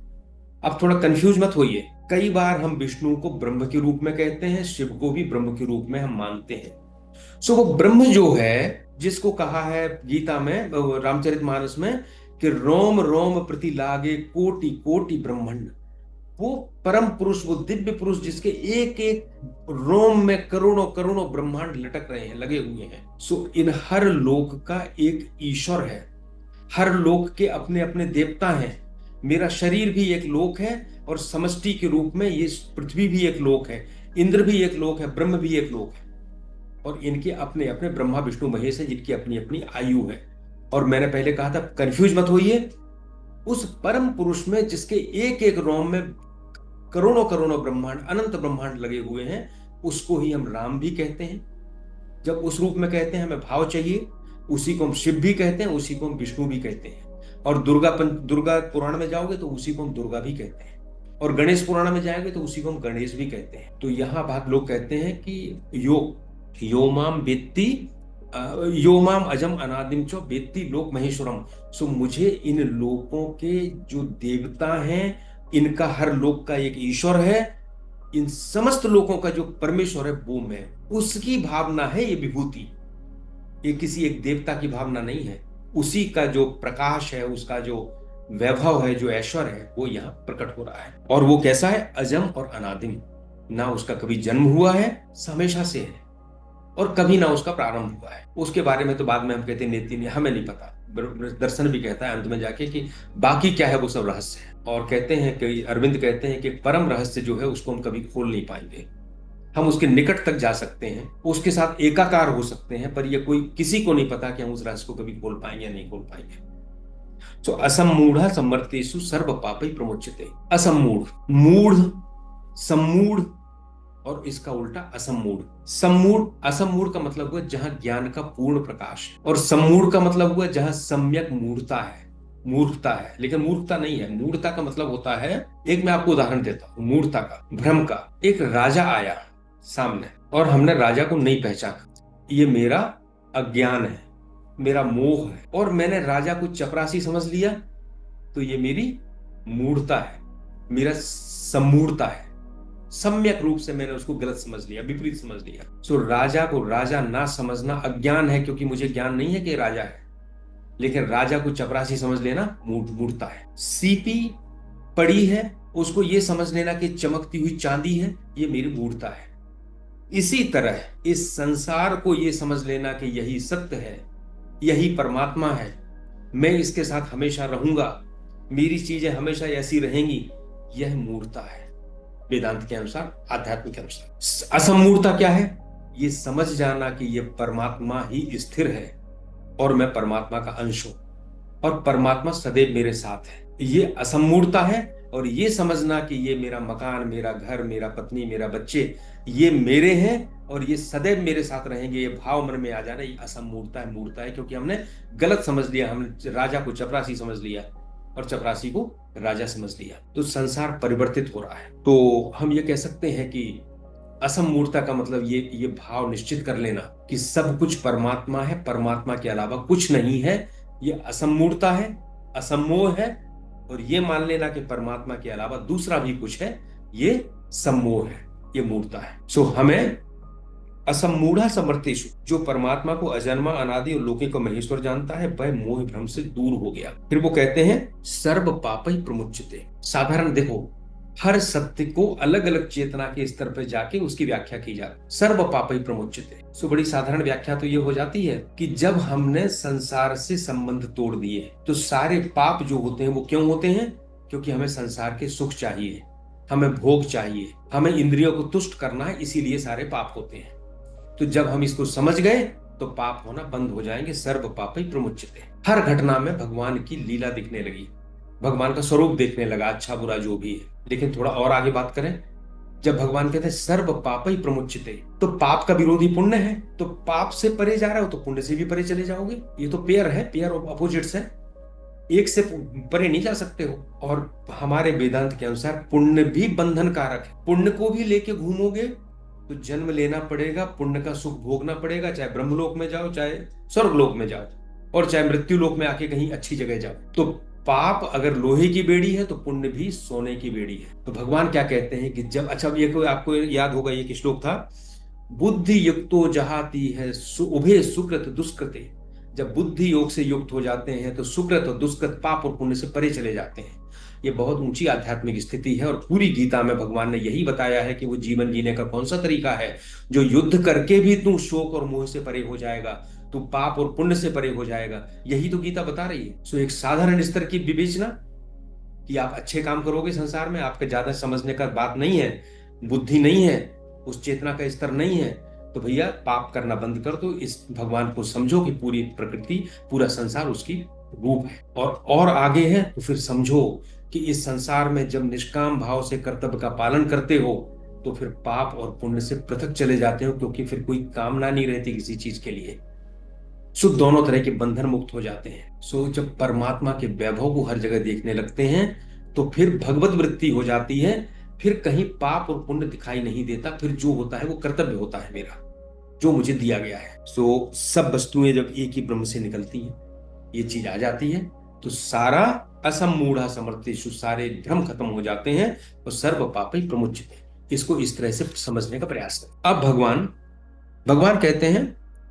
अब थोड़ा कंफ्यूज मत होइए। कई बार हम विष्णु को ब्रह्म के रूप में कहते हैं, शिव को भी ब्रह्म के रूप में हम मानते हैं। सो वो ब्रह्म जो है, जिसको कहा है गीता में, रामचरितमानस में, कि रोम रोम प्रति लागे कोटि कोटि ब्रह्मांड, वो परम पुरुष, वो दिव्य पुरुष जिसके एक एक रोम में करोड़ों करोड़ों ब्रह्मांड लटक रहे हैं, लगे हुए हैं। सो इन हर लोक का एक ईश्वर है, हर लोक के अपने अपने देवता हैं। मेरा शरीर भी एक लोक है और समष्टि के रूप में ये पृथ्वी भी एक लोक है, इंद्र भी एक लोक है, ब्रह्म भी एक लोक है। और इनके अपने अपने ब्रह्मा, विष्णु, महेश है, जिनकी अपनी अपनी आयु है। और मैंने पहले कहा था, कंफ्यूज मत होइए। उस परम पुरुष में जिसके एक एक रोम में करोड़ों करोड़ों ब्रह्मांड, अनंत ब्रह्मांड लगे हुए हैं, उसको ही हम राम भी कहते हैं। जब उस रूप में कहते हैं, हमें भाव चाहिए, उसी को हम शिव भी कहते हैं, उसी को हम विष्णु भी कहते हैं। और दुर्गा पुराण में जाओगे तो उसी को हम दुर्गा भी कहते हैं। और गणेश पुराण में जाएंगे तो उसी को हम गणेश भी कहते हैं। तो यहाँ बात लोग कहते हैं कि यो माम वेत्ति, यो माम अजम अनादिम चो वेत्ति लोक महेश्वरम। सो मुझे इन लोकों के जो देवता हैं, इनका हर लोक का एक ईश्वर है, इन समस्त लोगों का जो परमेश्वर है वो मैं, उसकी भावना है ये विभूति। ये किसी एक देवता की भावना नहीं है। उसी का जो प्रकाश है, उसका जो वैभव है, जो ऐश्वर्य है, वो यहाँ प्रकट हो रहा है। और वो कैसा है? अजम और अनादिम। ना उसका कभी जन्म हुआ है, हमेशा से है, और कभी ना उसका प्रारंभ हुआ है। उसके बारे में तो बाद में हम कहते हैं नेति, हमें नहीं पता। दर्शन भी कहता है अंत में जाके कि बाकी क्या है वो सब रहस्य है। और कहते हैं कि अरविंद कहते हैं कि परम रहस्य जो है उसको हम कभी खोल नहीं पाएंगे। हम उसके निकट तक जा सकते हैं, उसके साथ एकाकार हो सकते हैं, पर ये कोई किसी को नहीं पता कि हम उस रहस्य को कभी खोल पाएंगे या नहीं खोल पाएंगे। तो असमूढ़ समर्तेषु सर्व पापै प्रमुच्यते। असमूढ़, मूढ़, सम्मूढ़, और इसका उल्टा असमूढ़। सम्मूढ़, असमूढ़ का मतलब हुआ जहां ज्ञान का पूर्ण प्रकाश है, और सम्मूढ़ का मतलब हुआ जहां सम्यक मूढ़ता है, मूर्खता है। लेकिन मूर्खता नहीं है। मूढ़ता का मतलब होता है, एक मैं आपको उदाहरण देता हूं मूर्खता का, भ्रम का। एक राजा आया सामने और हमने राजा को नहीं पहचाना, ये मेरा अज्ञान है, मेरा मोह है। और मैंने राजा को चपरासी समझ लिया, तो ये मेरी मूढ़ता है, मेरा सम्मूढ़ता है। सम्यक रूप से मैंने उसको गलत समझ लिया, विपरीत समझ लिया। सो राजा को राजा ना समझना अज्ञान है, क्योंकि मुझे ज्ञान नहीं है कि राजा है। लेकिन राजा को चपरासी समझ लेना मूढ़ता है। सीपी पड़ी है, उसको ये समझ लेना कि चमकती हुई चांदी है, ये मेरी मूढ़ता है। इसी तरह इस संसार को ये समझ लेना कि यही सत्य है, यही परमात्मा है, मैं इसके साथ हमेशा रहूंगा, मेरी चीजें हमेशा ऐसी रहेंगी, यह मूढ़ता है वेदांत के अनुसार, आध्यात्म के अनुसार। असमूढ़ता क्या है? ये समझ जाना कि ये परमात्मा ही स्थिर है और मैं परमात्मा का अंश हूं, और परमात्मा सदैव मेरे साथ है, ये असमूढ़ता है। और ये समझना कि ये मेरा मकान, मेरा घर, मेरा पत्नी, मेरा बच्चे, ये मेरे हैं और ये सदैव मेरे साथ रहेंगे, ये भाव मन में आ जाना, ये असमूढ़ता है, मूढ़ता है। क्योंकि हमने गलत समझ लिया, हमने राजा को चपरासी समझ लिया और चपरासी को राजा समझ लिया। तो संसार परिवर्तित हो रहा है। तो हम ये कह सकते हैं कि असमूढ़ता का मतलब ये भाव निश्चित कर लेना कि सब कुछ परमात्मा है, परमात्मा के अलावा कुछ नहीं है, ये असमूढ़ता है, असम्मोह है। और ये मान लेना कि परमात्मा के अलावा दूसरा भी कुछ है, ये सम्मोह है, ये मूढ़ता है। सो हमें असमूढ़ा समर्थेषु, जो परमात्मा को अजन्मा, अनादि और लोके को महेश्वर जानता है, वह मोह भ्रम से दूर हो गया। फिर वो कहते हैं सर्व पापै प्रमुच्यते। साधारण देखो, हर सत्य को अलग अलग चेतना के स्तर पर जाके उसकी व्याख्या की जाती। सर्व पापै प्रमुच्यते, सो बड़ी साधारण व्याख्या तो ये हो जाती है कि जब हमने संसार से संबंध तोड़ दिए, तो सारे पाप जो होते हैं वो क्यों होते हैं? क्योंकि हमें संसार के सुख चाहिए, हमें भोग चाहिए, हमें इंद्रियों को तुष्ट करना है, इसीलिए सारे पाप होते हैं। तो जब हम इसको समझ गए तो पाप होना बंद हो जाएंगे। सर्व पापै प्रमुच्यते। हर घटना में भगवान की लीला दिखने लगी, भगवान का स्वरूप देखने लगा, अच्छा बुरा जो भी है। लेकिन थोड़ा और आगे बात करें, जब भगवान कहते हैं सर्व पापै प्रमुच्यते, तो पाप का विरोधी पुण्य है, तो पाप से परे जा रहे हो तो पुण्य से भी परे चले जाओगे। ये तो पेयर है, पेयर ऑफ अपोजिट्स है, एक से परे नहीं जा सकते हो। और हमारे वेदांत के अनुसार पुण्य भी बंधन कारक है। पुण्य को भी लेके घूमोगे तो जन्म लेना पड़ेगा, पुण्य का सुख भोगना पड़ेगा, चाहे ब्रह्मलोक में जाओ, चाहे स्वर्गलोक में जाओ, और चाहे मृत्यु लोक में आके कहीं अच्छी जगह जाओ। तो पाप अगर लोहे की बेड़ी है तो पुण्य भी सोने की बेड़ी है। तो भगवान क्या कहते हैं कि जब, अच्छा ये कोई आपको याद होगा, ये श्लोक था, बुद्धि युक्तो जहाती है उभे सुकृत दुष्कृते। जब बुद्धि योग से युक्त हो जाते हैं तो सुकृत और दुष्कृत, पाप और पुण्य से परे चले जाते हैं। ये बहुत ऊंची आध्यात्मिक स्थिति है, और पूरी गीता में भगवान ने यही बताया है कि वो जीवन जीने का कौन सा तरीका है जो युद्ध करके भी तू शोक और मोह से परे हो जाएगा, तू पाप और पुण्य से परे हो जाएगा। यही तो गीता बता रही है। सो एक साधारण स्तर की विवेचना कि आप अच्छे काम करोगे संसार में, आपके ज्यादा समझने का बात नहीं है, बुद्धि नहीं है, उस चेतना का स्तर नहीं है, तो भैया पाप करना बंद कर दो। इस भगवान को समझो कि पूरी प्रकृति, पूरा संसार उसकी रूप है। और आगे है तो फिर समझो कि इस संसार में जब निष्काम भाव से कर्तव्य का पालन करते हो तो फिर पाप और पुण्य से पृथक चले जाते हो, क्योंकि फिर कोई कामना नहीं रहती किसी चीज के लिए। सो दोनों तरह के बंधन मुक्त हो जाते हैं। सो जब परमात्मा के वैभव को हर जगह देखने लगते हैं तो फिर भगवत वृत्ति हो जाती है, फिर कहीं पाप और पुण्य दिखाई नहीं देता, फिर जो होता है वो कर्तव्य होता है मेरा, जो मुझे दिया गया है। सो सब वस्तुएं जब एक ही ब्रह्म से निकलती हैं, ये चीज आ जाती है, तो सारा असमूढ़ा समर्थेषु, सारे भ्रम खत्म हो जाते हैं और सर्व पापै प्रमुच्यते। इसको इस तरह से समझने का प्रयास करें। अब भगवान कहते हैं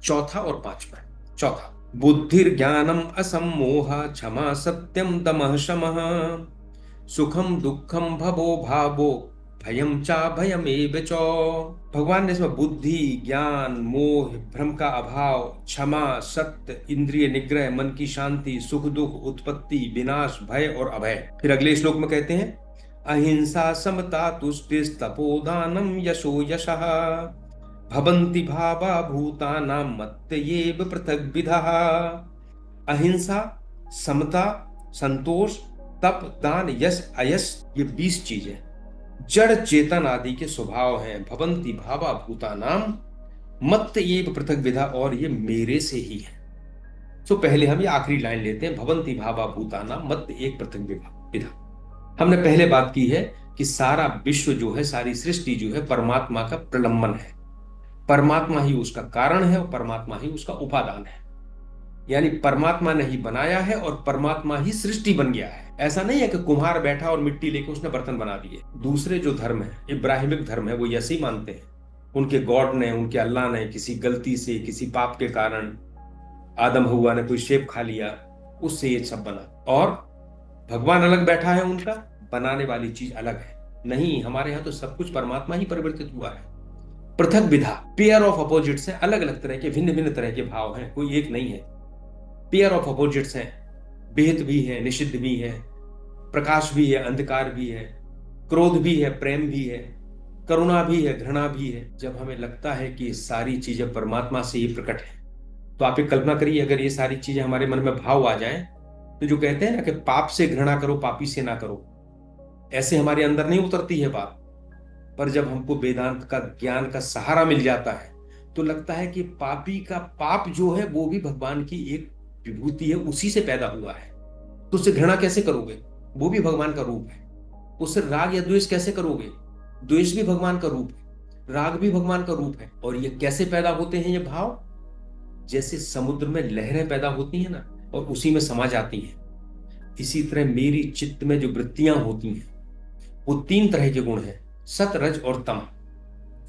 चौथा और पांचवा। चौथा, बुद्धिर्ज्ञानम असम्मोह क्षमा सत्यम दमः शमः सुखम दुखम भवो भावो भयम चा भयमेव च। भगवान ने इसमें बुद्धि, ज्ञान, मोह, भ्रम का अभाव, क्षमा, सत्य, इंद्रिय निग्रह, मन की शांति, सुख दुख, उत्पत्ति, विनाश, भय और अभय। फिर अगले श्लोक में कहते हैं अहिंसा समता तुष्टिस्तपोदानम यशो यशः भवन्ति भावा भूतानां मत्तयेव पृथग् विधः। अहिंसा, समता, संतोष, तप, दान, यश, अयश, ये 20 चीजें जड़ चेतन आदि के स्वभाव हैं। भवन्ति भावा भूतानां मत्तयेव पृथग् विधः, और ये मेरे से ही है। तो पहले हम ये आखिरी लाइन लेते हैं, भवन्ति भावा भूतानां मत्तयेव पृथग् विधः। हमने पहले बात की है कि सारा विश्व जो है, सारी सृष्टि जो है, परमात्मा का प्रलंबन है। परमात्मा ही उसका कारण है और परमात्मा ही उसका उपादान है। यानी परमात्मा ने ही बनाया है और परमात्मा ही सृष्टि बन गया है। ऐसा नहीं है कि कुम्हार बैठा और मिट्टी लेके उसने बर्तन बना दिए। दूसरे जो धर्म है, इब्राहिमिक धर्म है, वो ऐसे ही मानते हैं। उनके गॉड ने, उनके अल्लाह ने किसी गलती से, किसी पाप के कारण, आदम हव्वा ने कोई शेप खा लिया, उससे ये सब बना। और भगवान अलग बैठा है, उनका बनाने वाली चीज अलग है। नहीं, हमारे यहाँ तो सब कुछ परमात्मा ही परिवर्तित हुआ है। पृथक विधा, पेयर ऑफ अपोजिट्स हैं, अलग अलग तरह के, भिन्न भिन्न तरह के भाव हैं, कोई एक नहीं है। पेयर ऑफ अपोजिट्स हैं, विहित भी है, निषिद्ध भी है, प्रकाश भी है, अंधकार भी है, क्रोध भी है, प्रेम भी है, करुणा भी है, घृणा भी है। जब हमें लगता है कि सारी चीजें परमात्मा से ही प्रकट है, तो आप एक कल्पना करिए, अगर ये सारी चीजें हमारे मन में भाव आ जाएं, तो जो कहते हैं ना कि पाप से घृणा करो, पापी से ना करो, ऐसे हमारे अंदर नहीं उतरती है बात। पर जब हमको वेदांत का ज्ञान का सहारा मिल जाता है तो लगता है कि पापी का पाप जो है वो भी भगवान की एक विभूति है, उसी से पैदा हुआ है। तो उससे घृणा कैसे करोगे? वो भी भगवान का रूप है। उससे राग या द्वेष कैसे करोगे? द्वेष भी भगवान का रूप है, राग भी भगवान का रूप है। और ये कैसे पैदा होते हैं ये भाव? जैसे समुद्र में लहरें पैदा होती हैं ना, और उसी में समा जाती हैं, इसी तरह मेरी चित्त में जो वृत्तियां होती हैं वो 3 तरह के गुण हैं, सत, रज और तम।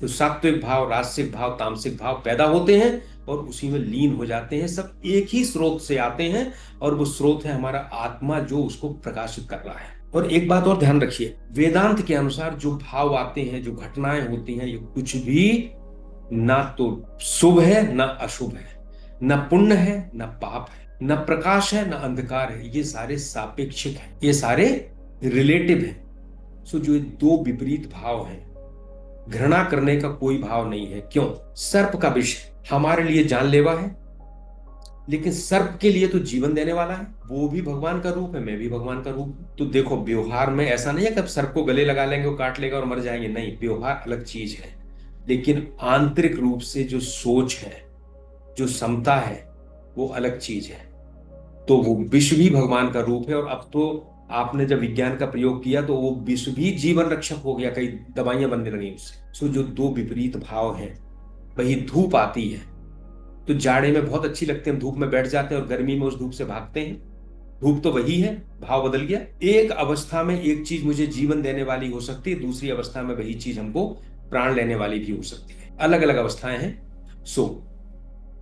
तो सात्विक भाव, राजसिक भाव, तामसिक भाव पैदा होते हैं और उसी में लीन हो जाते हैं। सब एक ही स्रोत से आते हैं और वो स्रोत है हमारा आत्मा, जो उसको प्रकाशित कर रहा है। और एक बात और ध्यान रखिए, वेदांत के अनुसार जो भाव आते हैं, जो घटनाएं होती हैं, ये कुछ भी ना तो शुभ है ना अशुभ है, न पुण्य है न पाप है, न प्रकाश है न अंधकार है। ये सारे सापेक्षिक हैं, ये सारे रिलेटिव हैं। सो जो 2 विपरीत भाव हैं, घृणा करने का कोई भाव नहीं है। क्यों? सर्प का विष हमारे लिए जानलेवा है, लेकिन सर्प के लिए तो जीवन देने वाला है। वो भी भगवान का रूप है, मैं भी भगवान का रूप हूं। तो देखो, व्यवहार में ऐसा नहीं है कि अब सर्प को गले लगा लेंगे, वो काट लेगा और मर जाएंगे। नहीं, व्यवहार अलग चीज है, लेकिन आंतरिक रूप से जो सोच है, जो समता है, वो अलग चीज है। तो वो विष भी भगवान का रूप है। और अब तो आपने जब विज्ञान का प्रयोग किया तो वो विष भी जीवन रक्षक हो गया, कई दवाइयां बनने लगी उससे। सो जो दो विपरीत भाव हैं, वही धूप आती है तो जाड़े में बहुत अच्छी लगती है, हम धूप में बैठ जाते हैं और गर्मी में उस धूप से भागते हैं। धूप तो वही है, भाव बदल गया। एक अवस्था में एक चीज मुझे जीवन देने वाली हो सकती है, दूसरी अवस्था में वही चीज हमको प्राण लेने वाली भी हो सकती है। अलग अलग अवस्थाएं हैं। सो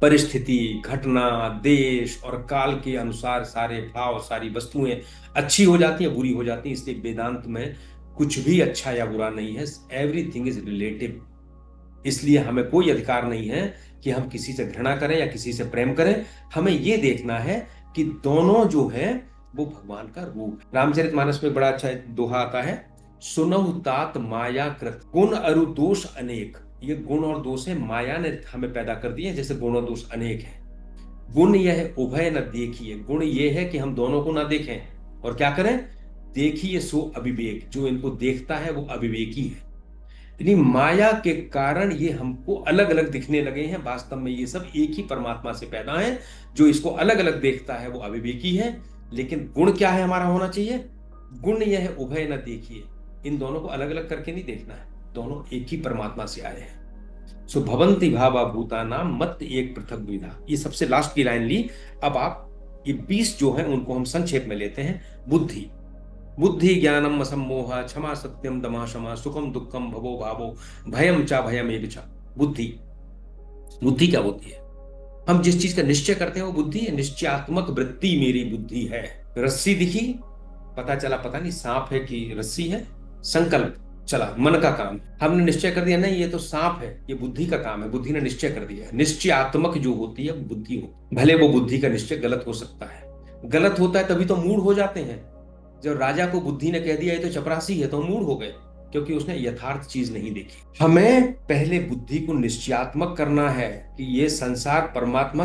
परिस्थिति, घटना, देश और काल के अनुसार सारे भाव, सारी वस्तुएं अच्छी हो जाती हैं, बुरी हो जाती हैं। इसलिए वेदांत में कुछ भी अच्छा या बुरा नहीं है, एवरीथिंग इज रिलेटिव। इसलिए हमें कोई अधिकार नहीं है कि हम किसी से घृणा करें या किसी से प्रेम करें। हमें यह देखना है कि दोनों जो है वो भगवान का रूप है। रामचरितमानस में बड़ा अच्छा दोहा आता है, सुनहु तात माया कृत गुण अरु दोष अनेक। ये गुण और दोष है, माया ने हमें पैदा कर दिए, जैसे गुण और दोष अनेक है। गुण यह उभय न देखिए, गुण ये है कि हम दोनों को ना देखें और क्या करें, देखिए सो अविवेक। जो इनको देखता है वो अविवेकी है। यानी माया के कारण ये हमको अलग अलग दिखने लगे हैं, वास्तव में ये सब एक ही परमात्मा से पैदा है। जो इसको अलग अलग देखता है वो अविवेकी है। लेकिन गुण क्या है हमारा होना चाहिए, गुण यह है उभय न देखिए। इन दोनों को अलग अलग करके नहीं देखना है, दोनों एक ही परमात्मा से आए हैं। सो भवंति भावा भूतानाम मत एक पृथक विधा। ये सबसे लास्ट की लाइन ली। अब आप ये 20 जो है उनको हम संक्षेप में लेते हैं। बुद्धि, बुद्धि ज्ञानम असम्मोह क्षमा सत्यम दमा क्षमा सुखम दुखम भवो भावो भयम चा भयम एव चा। बुद्धि, बुद्धि क्या होती है? हम जिस चीज का निश्चय करते हैं वो बुद्धि है। निश्चयात्मक वृत्ति मेरी बुद्धि है। रस्सी दिखी, पता चला पता नहीं सांप है कि रस्सी है, संकल्प चला, मन का काम। हमने निश्चय कर दिया नहीं ये तो सांप है, ये बुद्धि का काम है, बुद्धि ने निश्चय कर दिया है। निश्चयात्मक जो होती है बुद्धि हो, भले वो बुद्धि का निश्चय गलत हो सकता है। गलत होता है तभी तो मूढ़ हो जाते हैं। जब राजा को बुद्धि ने कह दिया ये तो चपरासी है तो मूढ़ हो गए, क्योंकि उसने यथार्थ चीज नहीं देखी। हमें पहले बुद्धि को निश्चयात्मक करना है कि ये संसार परमात्मा,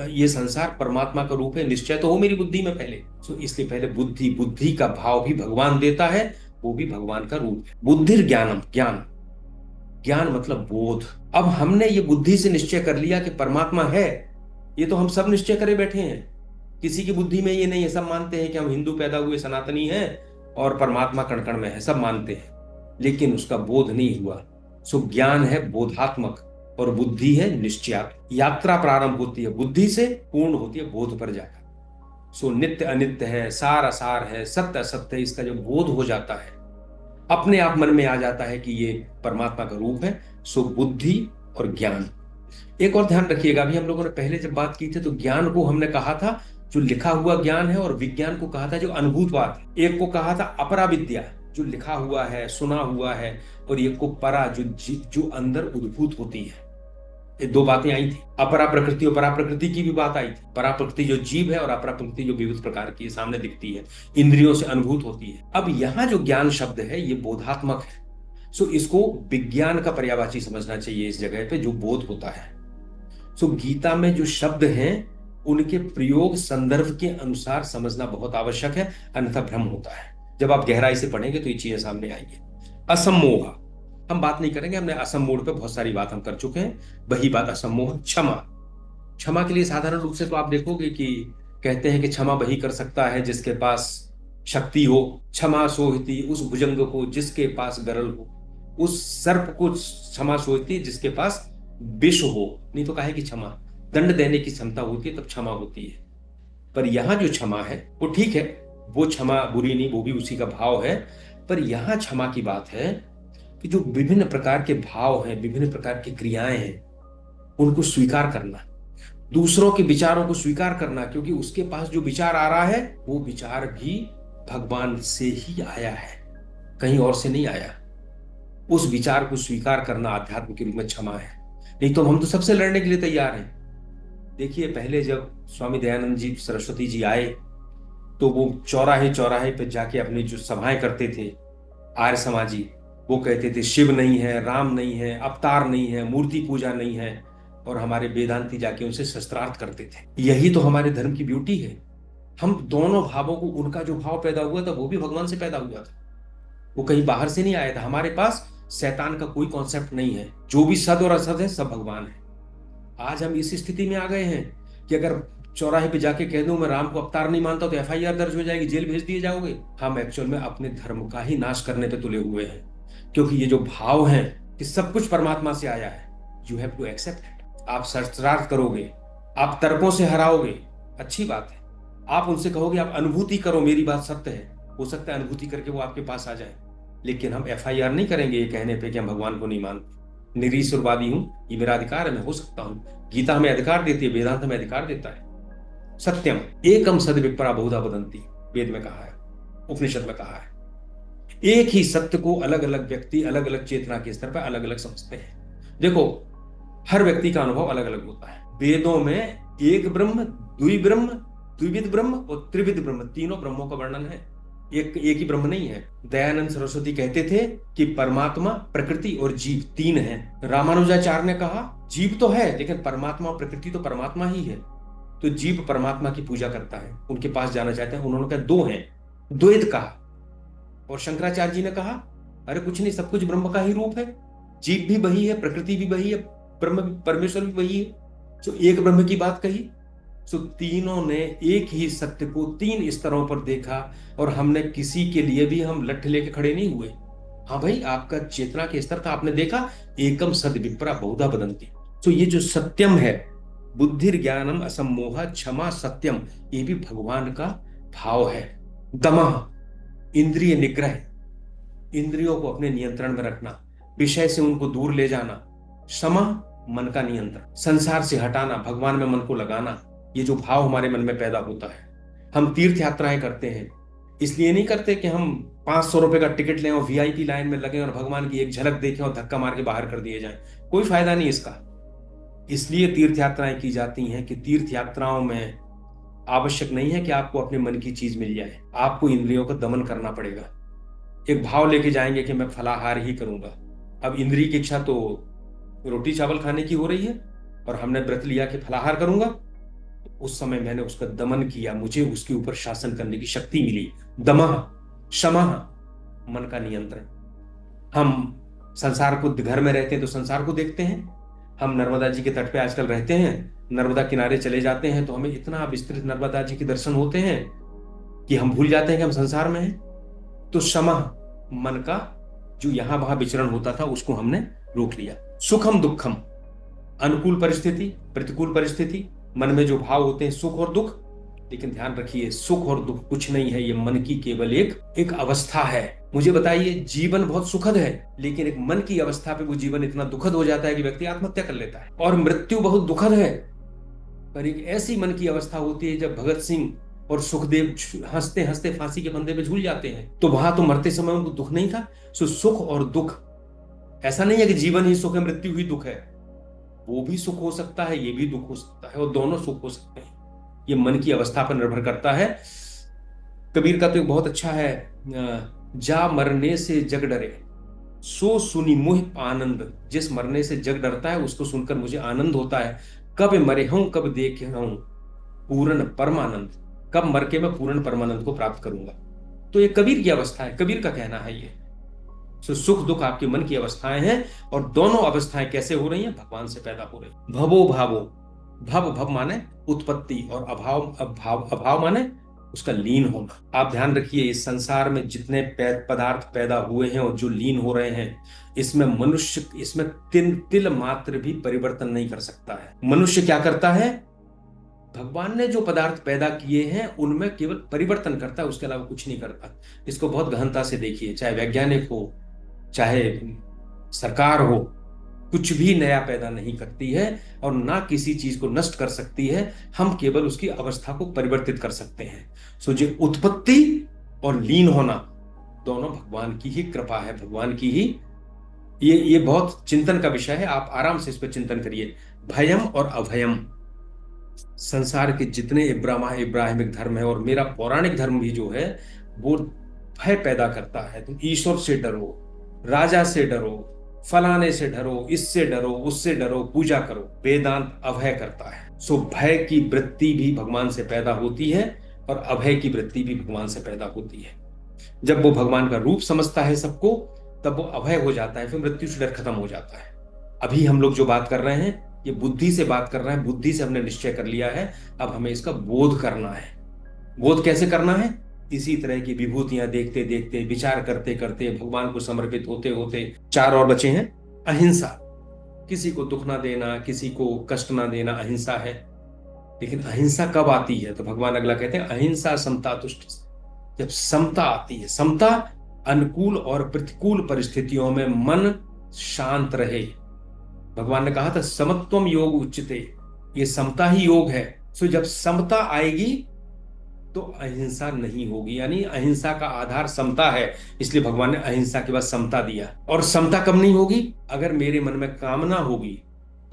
ये संसार परमात्मा का रूप है। निश्चय तो हो मेरी बुद्धि में पहले। तो इसलिए पहले बुद्धि, बुद्धि का भाव भी भगवान देता है, वो भी भगवान का रूप है। बुद्धि ज्ञानम, ज्ञान, ज्ञान मतलब बोध। अब हमने ये बुद्धि से निश्चय कर लिया कि परमात्मा है, ये तो हम सब निश्चय करे बैठे हैं। किसी की बुद्धि में ये नहीं है, सब मानते हैं कि हम हिंदू पैदा हुए सनातनी हैं और परमात्मा कण कण में है, सब मानते हैं, लेकिन उसका बोध नहीं हुआ। सो ज्ञान है बोधात्मक और बुद्धि है निश्चयात्मक। यात्रा प्रारंभ होती है बुद्धि से, पूर्ण होती है बोध पर जाकर। सो नित्य अनित्य है, सार असार है, सत्य असत्य है, इसका जो बोध हो जाता है, अपने आप मन में आ जाता है कि ये परमात्मा का रूप है। सो बुद्धि और ज्ञान। एक और ध्यान रखिएगा, अभी हम लोगों ने पहले जब बात की थी तो ज्ञान को हमने कहा था जो लिखा हुआ ज्ञान है, और विज्ञान को कहा था जो अनुभूत बात है। एक को कहा था अपरा विद्या, जो लिखा हुआ है, सुना हुआ है, और एक को परा, जो अंदर उद्भूत होती है। ये दो बातें आई थी, अपरा प्रकृति और परा प्रकृति की भी बात आई थी। परा प्रकृति जो जीव है और अपरा प्रकृति जो विविध प्रकार की सामने दिखती है, इंद्रियों से अनुभूत होती है। अब यहाँ जो ज्ञान शब्द है ये बोधात्मक है। सो इसको विज्ञान का पर्यायवाची समझना चाहिए इस जगह पे, जो बोध होता है। सो गीता में जो शब्द हैं उनके प्रयोग संदर्भ के अनुसार समझना बहुत आवश्यक है, अन्यथा भ्रम होता है। जब आप गहराई से पढ़ेंगे तो ये चीजें सामने आएंगी। असम्मोह हम बात नहीं करेंगे, हमने असम्मोह पे बहुत सारी बात हम कर चुके हैं। वही बात असम्मोह। क्षमा, क्षमा के लिए साधारण रूप से तो आप देखोगे कि कहते हैं कि क्षमा वही कर सकता है जिसके पास शक्ति हो। क्षमा सोहती उस भुजंग को जिसके पास गरल हो, उस सर्प को क्षमा सोहती जिसके पास विष हो। नहीं तो कहे कि क्षमा, दंड देने की क्षमता होती है तब क्षमा होती है। पर यहां जो क्षमा है वो ठीक है, वो क्षमा बुरी नहीं, वो भी उसी का भाव है। पर यहां क्षमा की बात है कि जो विभिन्न प्रकार के भाव हैं, विभिन्न प्रकार की क्रियाएं हैं, उनको स्वीकार करना, दूसरों के विचारों को स्वीकार करना, क्योंकि उसके पास जो विचार आ रहा है वो विचार भी भगवान से ही आया है, कहीं और से नहीं आया। उस विचार को स्वीकार करना आध्यात्म के रूप में क्षमा है। नहीं तो हम तो सबसे लड़ने के लिए तैयार हैं। देखिए पहले जब स्वामी दयानंद जी सरस्वती जी आए तो वो चौराहे चौराहे पे जाके अपनी जो सभाएं करते थे आर्य समाजी, वो कहते थे शिव नहीं है, राम नहीं है, अवतार नहीं है, मूर्ति पूजा नहीं है, और हमारे वेदांती जाके उनसे शस्त्रार्थ करते थे। यही तो हमारे धर्म की ब्यूटी है। हम दोनों भावों को, उनका जो भाव पैदा हुआ था वो भी भगवान से पैदा हुआ था, वो कहीं बाहर से नहीं आया था। हमारे पास शैतान का कोई कॉन्सेप्ट नहीं है, जो भी सद और असद है सब भगवान है। आज हम इस स्थिति में आ गए हैं कि अगर चौराहे पे जाके कह दूं मैं राम को अवतार नहीं मानता तो एफआईआर दर्ज हो जाएगी, जेल भेज दिए जाओगे। हम एक्चुअल में अपने धर्म का ही नाश करने पे तुले हुए हैं, क्योंकि ये जो भाव है कि सब कुछ परमात्मा से आया है, you have to accept it. आप शस्त्रार्थ करोगे, आप तर्कों से हराओगे, अच्छी बात है। आप उनसे कहोगे आप अनुभूति करो, मेरी बात सत्य है, हो सकता है अनुभूति करके वो आपके पास आ जाए, लेकिन हम एफआईआर नहीं करेंगे ये कहने पे कि हम भगवान को नहीं मानते। निरीश्वरवादी हूं, ये मेरा अधिकार है, मैं हो सकता हूं। गीता हमें अधिकार देती है, वेदांत हमें अधिकार देता है। सत्यम एकम सद विप्रा बहुधा वदंती, वेद में कहा है, उपनिषद में कहा है। एक ही सत्य को अलग अलग व्यक्ति अलग अलग चेतना के स्तर पर अलग अलग समझते हैं। देखो, हर व्यक्ति का अनुभव अलग अलग होता है। वेदों में एक ब्रह्म, द्विब्रह्म, द्विविध ब्रह्म और त्रिविध ब्रह्म, तीनों ब्रह्मों का वर्णन है। एक ही ब्रह्म नहीं है। दयानंद सरस्वती कहते थे कि परमात्मा, प्रकृति और जीव तीन हैं। रामानुजाचार्य ने कहा जीव तो है लेकिन परमात्मा और प्रकृति तो परमात्मा ही है। तो जीव परमात्मा की पूजा करता है, उनके पास जाना चाहते हैं। उन्होंने कहा दो हैं, द्वैत कहा। और शंकराचार्य जी ने कहा अरे कुछ नहीं, सब कुछ ब्रह्म का ही रूप है, जीव भी वही है, प्रकृति भी वही है, ब्रह्म परमेश्वर भी वही है। तो एक ब्रह्म की बात कही। तो तीनों ने एक ही सत्य को तीन स्तरों पर देखा, और हमने किसी के लिए भी हम लठ लेके खड़े नहीं हुए। हाँ भाई, आपका चेतना के स्तर था, आपने देखा एकम सद विप्रा बहुधा वदंती। तो ये जो सत्यम है, बुद्धि ज्ञानम असम्मोह क्षमा सत्यम, ये भी भगवान का भाव है। दमः इंद्रिय निग्रह, इंद्रियों को अपने नियंत्रण में रखना, विषय से उनको दूर ले जाना। समा मन का नियंत्रण, संसार से हटाना, भगवान में मन को लगाना। ये जो भाव हमारे मन में पैदा होता है। हम तीर्थ यात्राएं करते हैं, इसलिए नहीं करते कि हम 500 रुपए का टिकट लें और वीआईपी लाइन में लगे और भगवान की एक झलक देखें और धक्का मार के बाहर कर दिए जाएं। कोई फायदा नहीं इसका। इसलिए तीर्थ यात्राएं की जाती हैं कि तीर्थ यात्राओं में आवश्यक नहीं है कि आपको अपने मन की चीज मिल जाए, आपको इंद्रियों का दमन करना पड़ेगा। एक भाव लेके जाएंगे कि मैं फलाहार ही करूंगा। अब इंद्रिय की इच्छा तो रोटी चावल खाने की हो रही है, और हमने व्रत लिया कि फलाहार करूंगा। उस समय मैंने उसका दमन किया, मुझे उसके ऊपर शासन करने की शक्ति मिली। दमः शमः मन का नियंत्रण। हम संसार को, घर में रहते हैं तो संसार को देखते हैं। हम नर्मदा जी के तट पे आजकल रहते हैं, नर्मदा किनारे चले जाते हैं तो हमें इतना विस्तृत नर्मदा जी के दर्शन होते हैं कि हम भूल जाते हैं कि हम संसार में हैं। तो शमः मन का जो यहां वहां विचरण होता था उसको हमने रोक लिया। सुखम दुखम, अनुकूल परिस्थिति, प्रतिकूल परिस्थिति, मन में जो भाव होते हैं सुख और दुख। लेकिन ध्यान रखिए, सुख और दुख कुछ नहीं है, ये मन की केवल एक अवस्था है। मुझे बताइए, जीवन बहुत सुखद है, लेकिन एक मन की अवस्था पे वो जीवन इतना दुखद हो जाता है कि व्यक्ति आत्महत्या कर लेता है। और मृत्यु बहुत दुखद है, पर एक ऐसी मन की अवस्था होती है जब भगत सिंह और सुखदेव हंसते हंसते फांसी के फंदे में झूल जाते हैं, तो वहां तो मरते समय उनको दुख नहीं था। सो सुख और दुख, ऐसा नहीं है कि जीवन ही सुख है मृत्यु ही दुख है। वो भी सुख हो सकता है, ये भी दुख हो सकता है, और दोनों सुख हो सकते हैं। ये मन की अवस्था पर निर्भर करता है। कबीर का तो एक बहुत अच्छा है, जा मरने से जग डरे सो सुनी मुह आनंद। जिस मरने से जग डरता है उसको सुनकर मुझे आनंद होता है। कब मरे हूं कब देखे हूं पूर्ण परमानंद, कब मर के मैं पूर्ण परमानंद को प्राप्त करूंगा। तो ये कबीर की अवस्था है, कबीर का कहना है ये। तो सुख दुख आपके मन की अवस्थाएं हैं, और दोनों अवस्थाएं कैसे हो रही हैं? भगवान से पैदा हो रही। भवो भावो, भव भव माने उत्पत्ति, और अभाव माने उसका लीन होना। आप ध्यान रखिए, इस संसार में जितने पदार्थ पैदा हुए हैं और जो लीन हो रहे हैं, इसमें मनुष्य, इसमें तिल मात्र भी परिवर्तन नहीं कर सकता है। मनुष्य क्या करता है? भगवान ने जो पदार्थ पैदा किए हैं उनमें केवल परिवर्तन करता है, उसके अलावा कुछ नहीं करता। इसको बहुत गहनता से देखिए, चाहे वैज्ञानिक हो चाहे सरकार हो, कुछ भी नया पैदा नहीं करती है और ना किसी चीज को नष्ट कर सकती है। हम केवल उसकी अवस्था को परिवर्तित कर सकते हैं। सो जो उत्पत्ति और लीन होना, दोनों भगवान की ही कृपा है, भगवान की ही। ये बहुत चिंतन का विषय है, आप आराम से इस पर चिंतन करिए। भयम और अभयम, संसार के जितने इब्राहिमिक धर्म है और मेरा पौराणिक धर्म भी जो है, वो भय पैदा करता है। तुम ईश्वर से डरो, राजा से डरो, फलाने से डरो, इससे डरो, उससे डरो, पूजा करो। वेदांत अभय करता है। सो भय की वृत्ति भी भगवान से पैदा होती है और अभय की वृत्ति भी भगवान से पैदा होती है। जब वो भगवान का रूप समझता है सबको, तब वो अभय हो जाता है, फिर मृत्यु से डर खत्म हो जाता है। अभी हम लोग जो बात कर रहे हैं, ये बुद्धि से बात कर रहे हैं, बुद्धि से हमने निश्चय कर लिया है। अब हमें इसका बोध करना है। बोध कैसे करना है? इसी तरह की विभूतियां देखते देखते, विचार करते करते, भगवान को समर्पित होते होते। चार और बचे हैं। अहिंसा, किसी को दुख ना देना, किसी को कष्ट ना देना, अहिंसा है। लेकिन अहिंसा कब आती है? तो भगवान अगला कहते हैं अहिंसा समता तुष्टि। जब समता आती है, समता, अनुकूल और प्रतिकूल परिस्थितियों में मन शांत रहे। भगवान ने कहा था समत्वम योग उच्यते, ये समता ही योग है। सो जब समता आएगी तो अहिंसा नहीं होगी, यानी अहिंसा का आधार समता है। इसलिए भगवान ने अहिंसा के बाद समता दिया। और समता कब नहीं होगी? अगर मेरे मन में कामना होगी,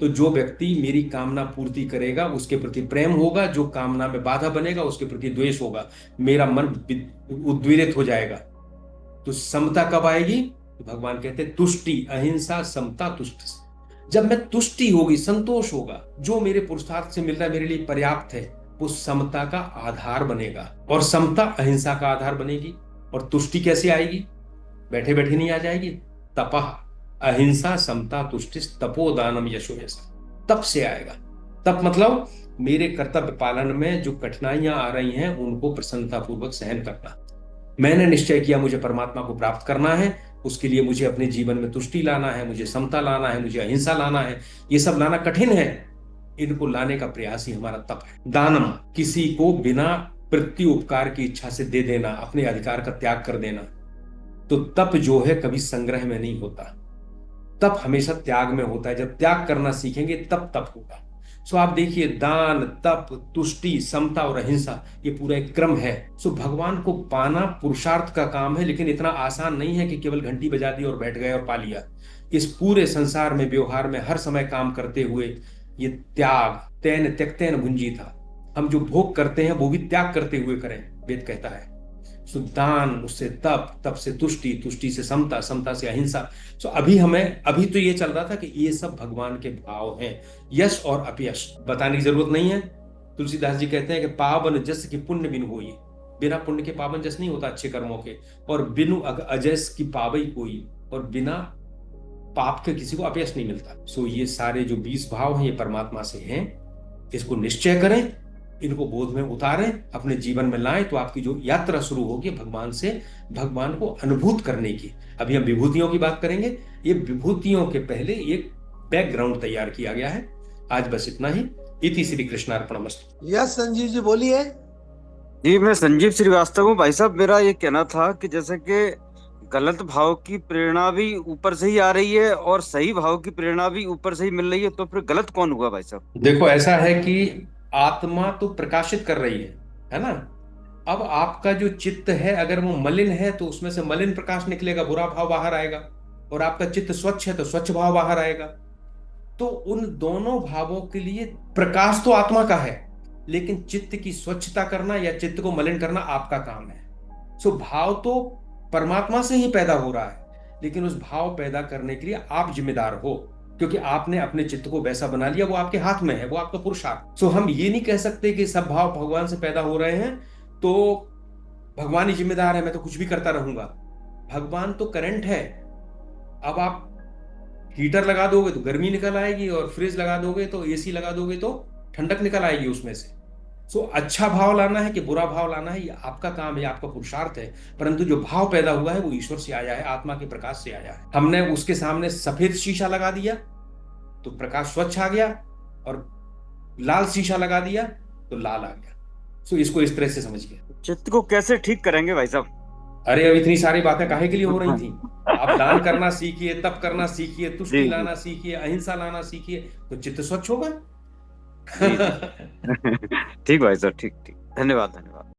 तो जो व्यक्ति मेरी कामना पूर्ति करेगा उसके प्रति प्रेम होगा, जो कामना में बाधा बनेगा उसके प्रति द्वेष होगा, मेरा मन उद्वेलित हो जाएगा। तो समता कब आएगी? तो भगवान कहते हैं तुष्टि, अहिंसा समता तुष्टि। जब मैं तुष्टि होगी, संतोष होगा, जो मेरे पुरुषार्थ से मिल रहा है मेरे लिए पर्याप्त है, वो समता का आधार बनेगा। और समता अहिंसा का आधार बनेगी। और तुष्टि कैसे आएगी? बैठे बैठे नहीं आ जाएगी। तपह, अहिंसा समता तुष्टि तपोदानम यशो यशा, तप से आएगा। तप मतलब मेरे कर्तव्य पालन में जो कठिनाइयां आ रही हैं उनको प्रसन्नतापूर्वक सहन करना। मैंने निश्चय किया मुझे परमात्मा को प्राप्त करना है, उसके लिए मुझे अपने जीवन में तुष्टि लाना है, मुझे समता लाना है, मुझे अहिंसा लाना है। ये सब लाना कठिन है, इनको लाने का प्रयास ही हमारा तप है। दानम, किसी को बिना प्रति उपकार की इच्छा से दे देना, अपने अधिकार का त्याग कर देना। तो तप जो है कभी संग्रह में नहीं होता, तप हमेशा त्याग में होता है। जब त्याग करना सीखेंगे तब तप होगा। सो आप देखिए, दान, तप, तुष्टि, समता और अहिंसा, ये पूरा एक क्रम है। सो भगवान को पाना पुरुषार्थ का काम है, लेकिन इतना आसान नहीं है कि केवल घंटी बजा दी और बैठ गए और पा लिया। इस पूरे संसार में, व्यवहार में, हर समय काम करते हुए ये त्याग, तेन त्यक्तेन भुंजी था, हम जो भोग करते हैं वो भी त्याग करते हुए करें, वेद कहता है। सो दान, उससे तप, तप से तुष्टि, तुष्टि से समता, समता से अहिंसा। सो अभी तो ये चल रहा था कि ये सब भगवान के भाव हैं। यश और अपयश बताने की जरूरत नहीं है। तुलसीदास जी कहते हैं कि पावन जस की पुण्य बिनु होई, बिना पुण्य के पावन जस नहीं होता, अच्छे कर्मों के। और बिनु अजस की पावई कोई, और बिना पाप के किसी को अपयश नहीं मिलता। सो ये सारे जो 20 भाव हैं ये परमात्मा से हैं। इसको निश्चय करें, इनको बोध में उतारें, अपने जीवन में लाएं, तो आपकी जो यात्रा शुरू होगी भगवान से, भगवान को अनुभूत करने की। अभी हम विभूतियों की बात करेंगे। ये विभूतियों के पहले एक बैकग्राउंड तैयार किया गया है। आज बस इतना ही। इति श्री कृष्णार्पणमस्तु। यस संजीव जी बोलिए। जी, मैं संजीव श्रीवास्तव हूँ। भाई साहब, मेरा ये कहना था कि जैसे कि गलत भाव की प्रेरणा भी ऊपर से ही आ रही है और सही भाव की प्रेरणा भी ऊपर से ही मिल रही है, तो फिर गलत कौन हुआ भाई साहब? देखो, ऐसा है कि आत्मा तो प्रकाशित कर रही है ना। अब आपका जो चित्त है, अगर वो मलिन है तो उसमें से मलिन प्रकाश निकलेगा, बुरा भाव बाहर आएगा। और आपका चित्त स्वच्छ है तो स्वच्छ भाव बाहर आएगा। तो उन दोनों भावों के लिए प्रकाश तो आत्मा का है, लेकिन चित्त की स्वच्छता करना या चित्त को मलिन करना आपका काम है। सो भाव तो परमात्मा से ही पैदा हो रहा है, लेकिन उस भाव पैदा करने के लिए आप जिम्मेदार हो, क्योंकि आपने अपने चित्त को वैसा बना लिया। वो आपके हाथ में है, वो आपका पुरुषार्थ। सो हम ये नहीं कह सकते कि सब भाव भगवान से पैदा हो रहे हैं तो भगवान ही जिम्मेदार है, मैं तो कुछ भी करता रहूंगा। भगवान तो करंट है। अब आप हीटर लगा दोगे तो गर्मी निकल आएगी, और फ्रिज लगा दोगे तो एसी लगा दोगे तो ठंडक निकल आएगी उसमें से। सो अच्छा भाव लाना है कि बुरा भाव लाना है, ये आपका काम है, आपका पुरुषार्थ है। परंतु जो भाव पैदा हुआ है वो ईश्वर से आया है, आत्मा के प्रकाश से आया है। हमने उसके सामने सफेद शीशा लगा दिया तो प्रकाश स्वच्छ आ गया, और लाल शीशा लगा दिया तो लाल आ गया। सो इसको इस तरह से समझिए। चित्त को कैसे ठीक करेंगे भाई साहब? अरे, अब इतनी सारी बातें काहे के लिए हो रही थी? आप दान करना सीखिए, तप करना सीखिए, तुष्टि जी जी। लाना सीखिए, अहिंसा लाना सीखिए, तो चित्त स्वच्छ होगा। जी जी। ठीक भाई साहब, ठीक ठीक, धन्यवाद धन्यवाद।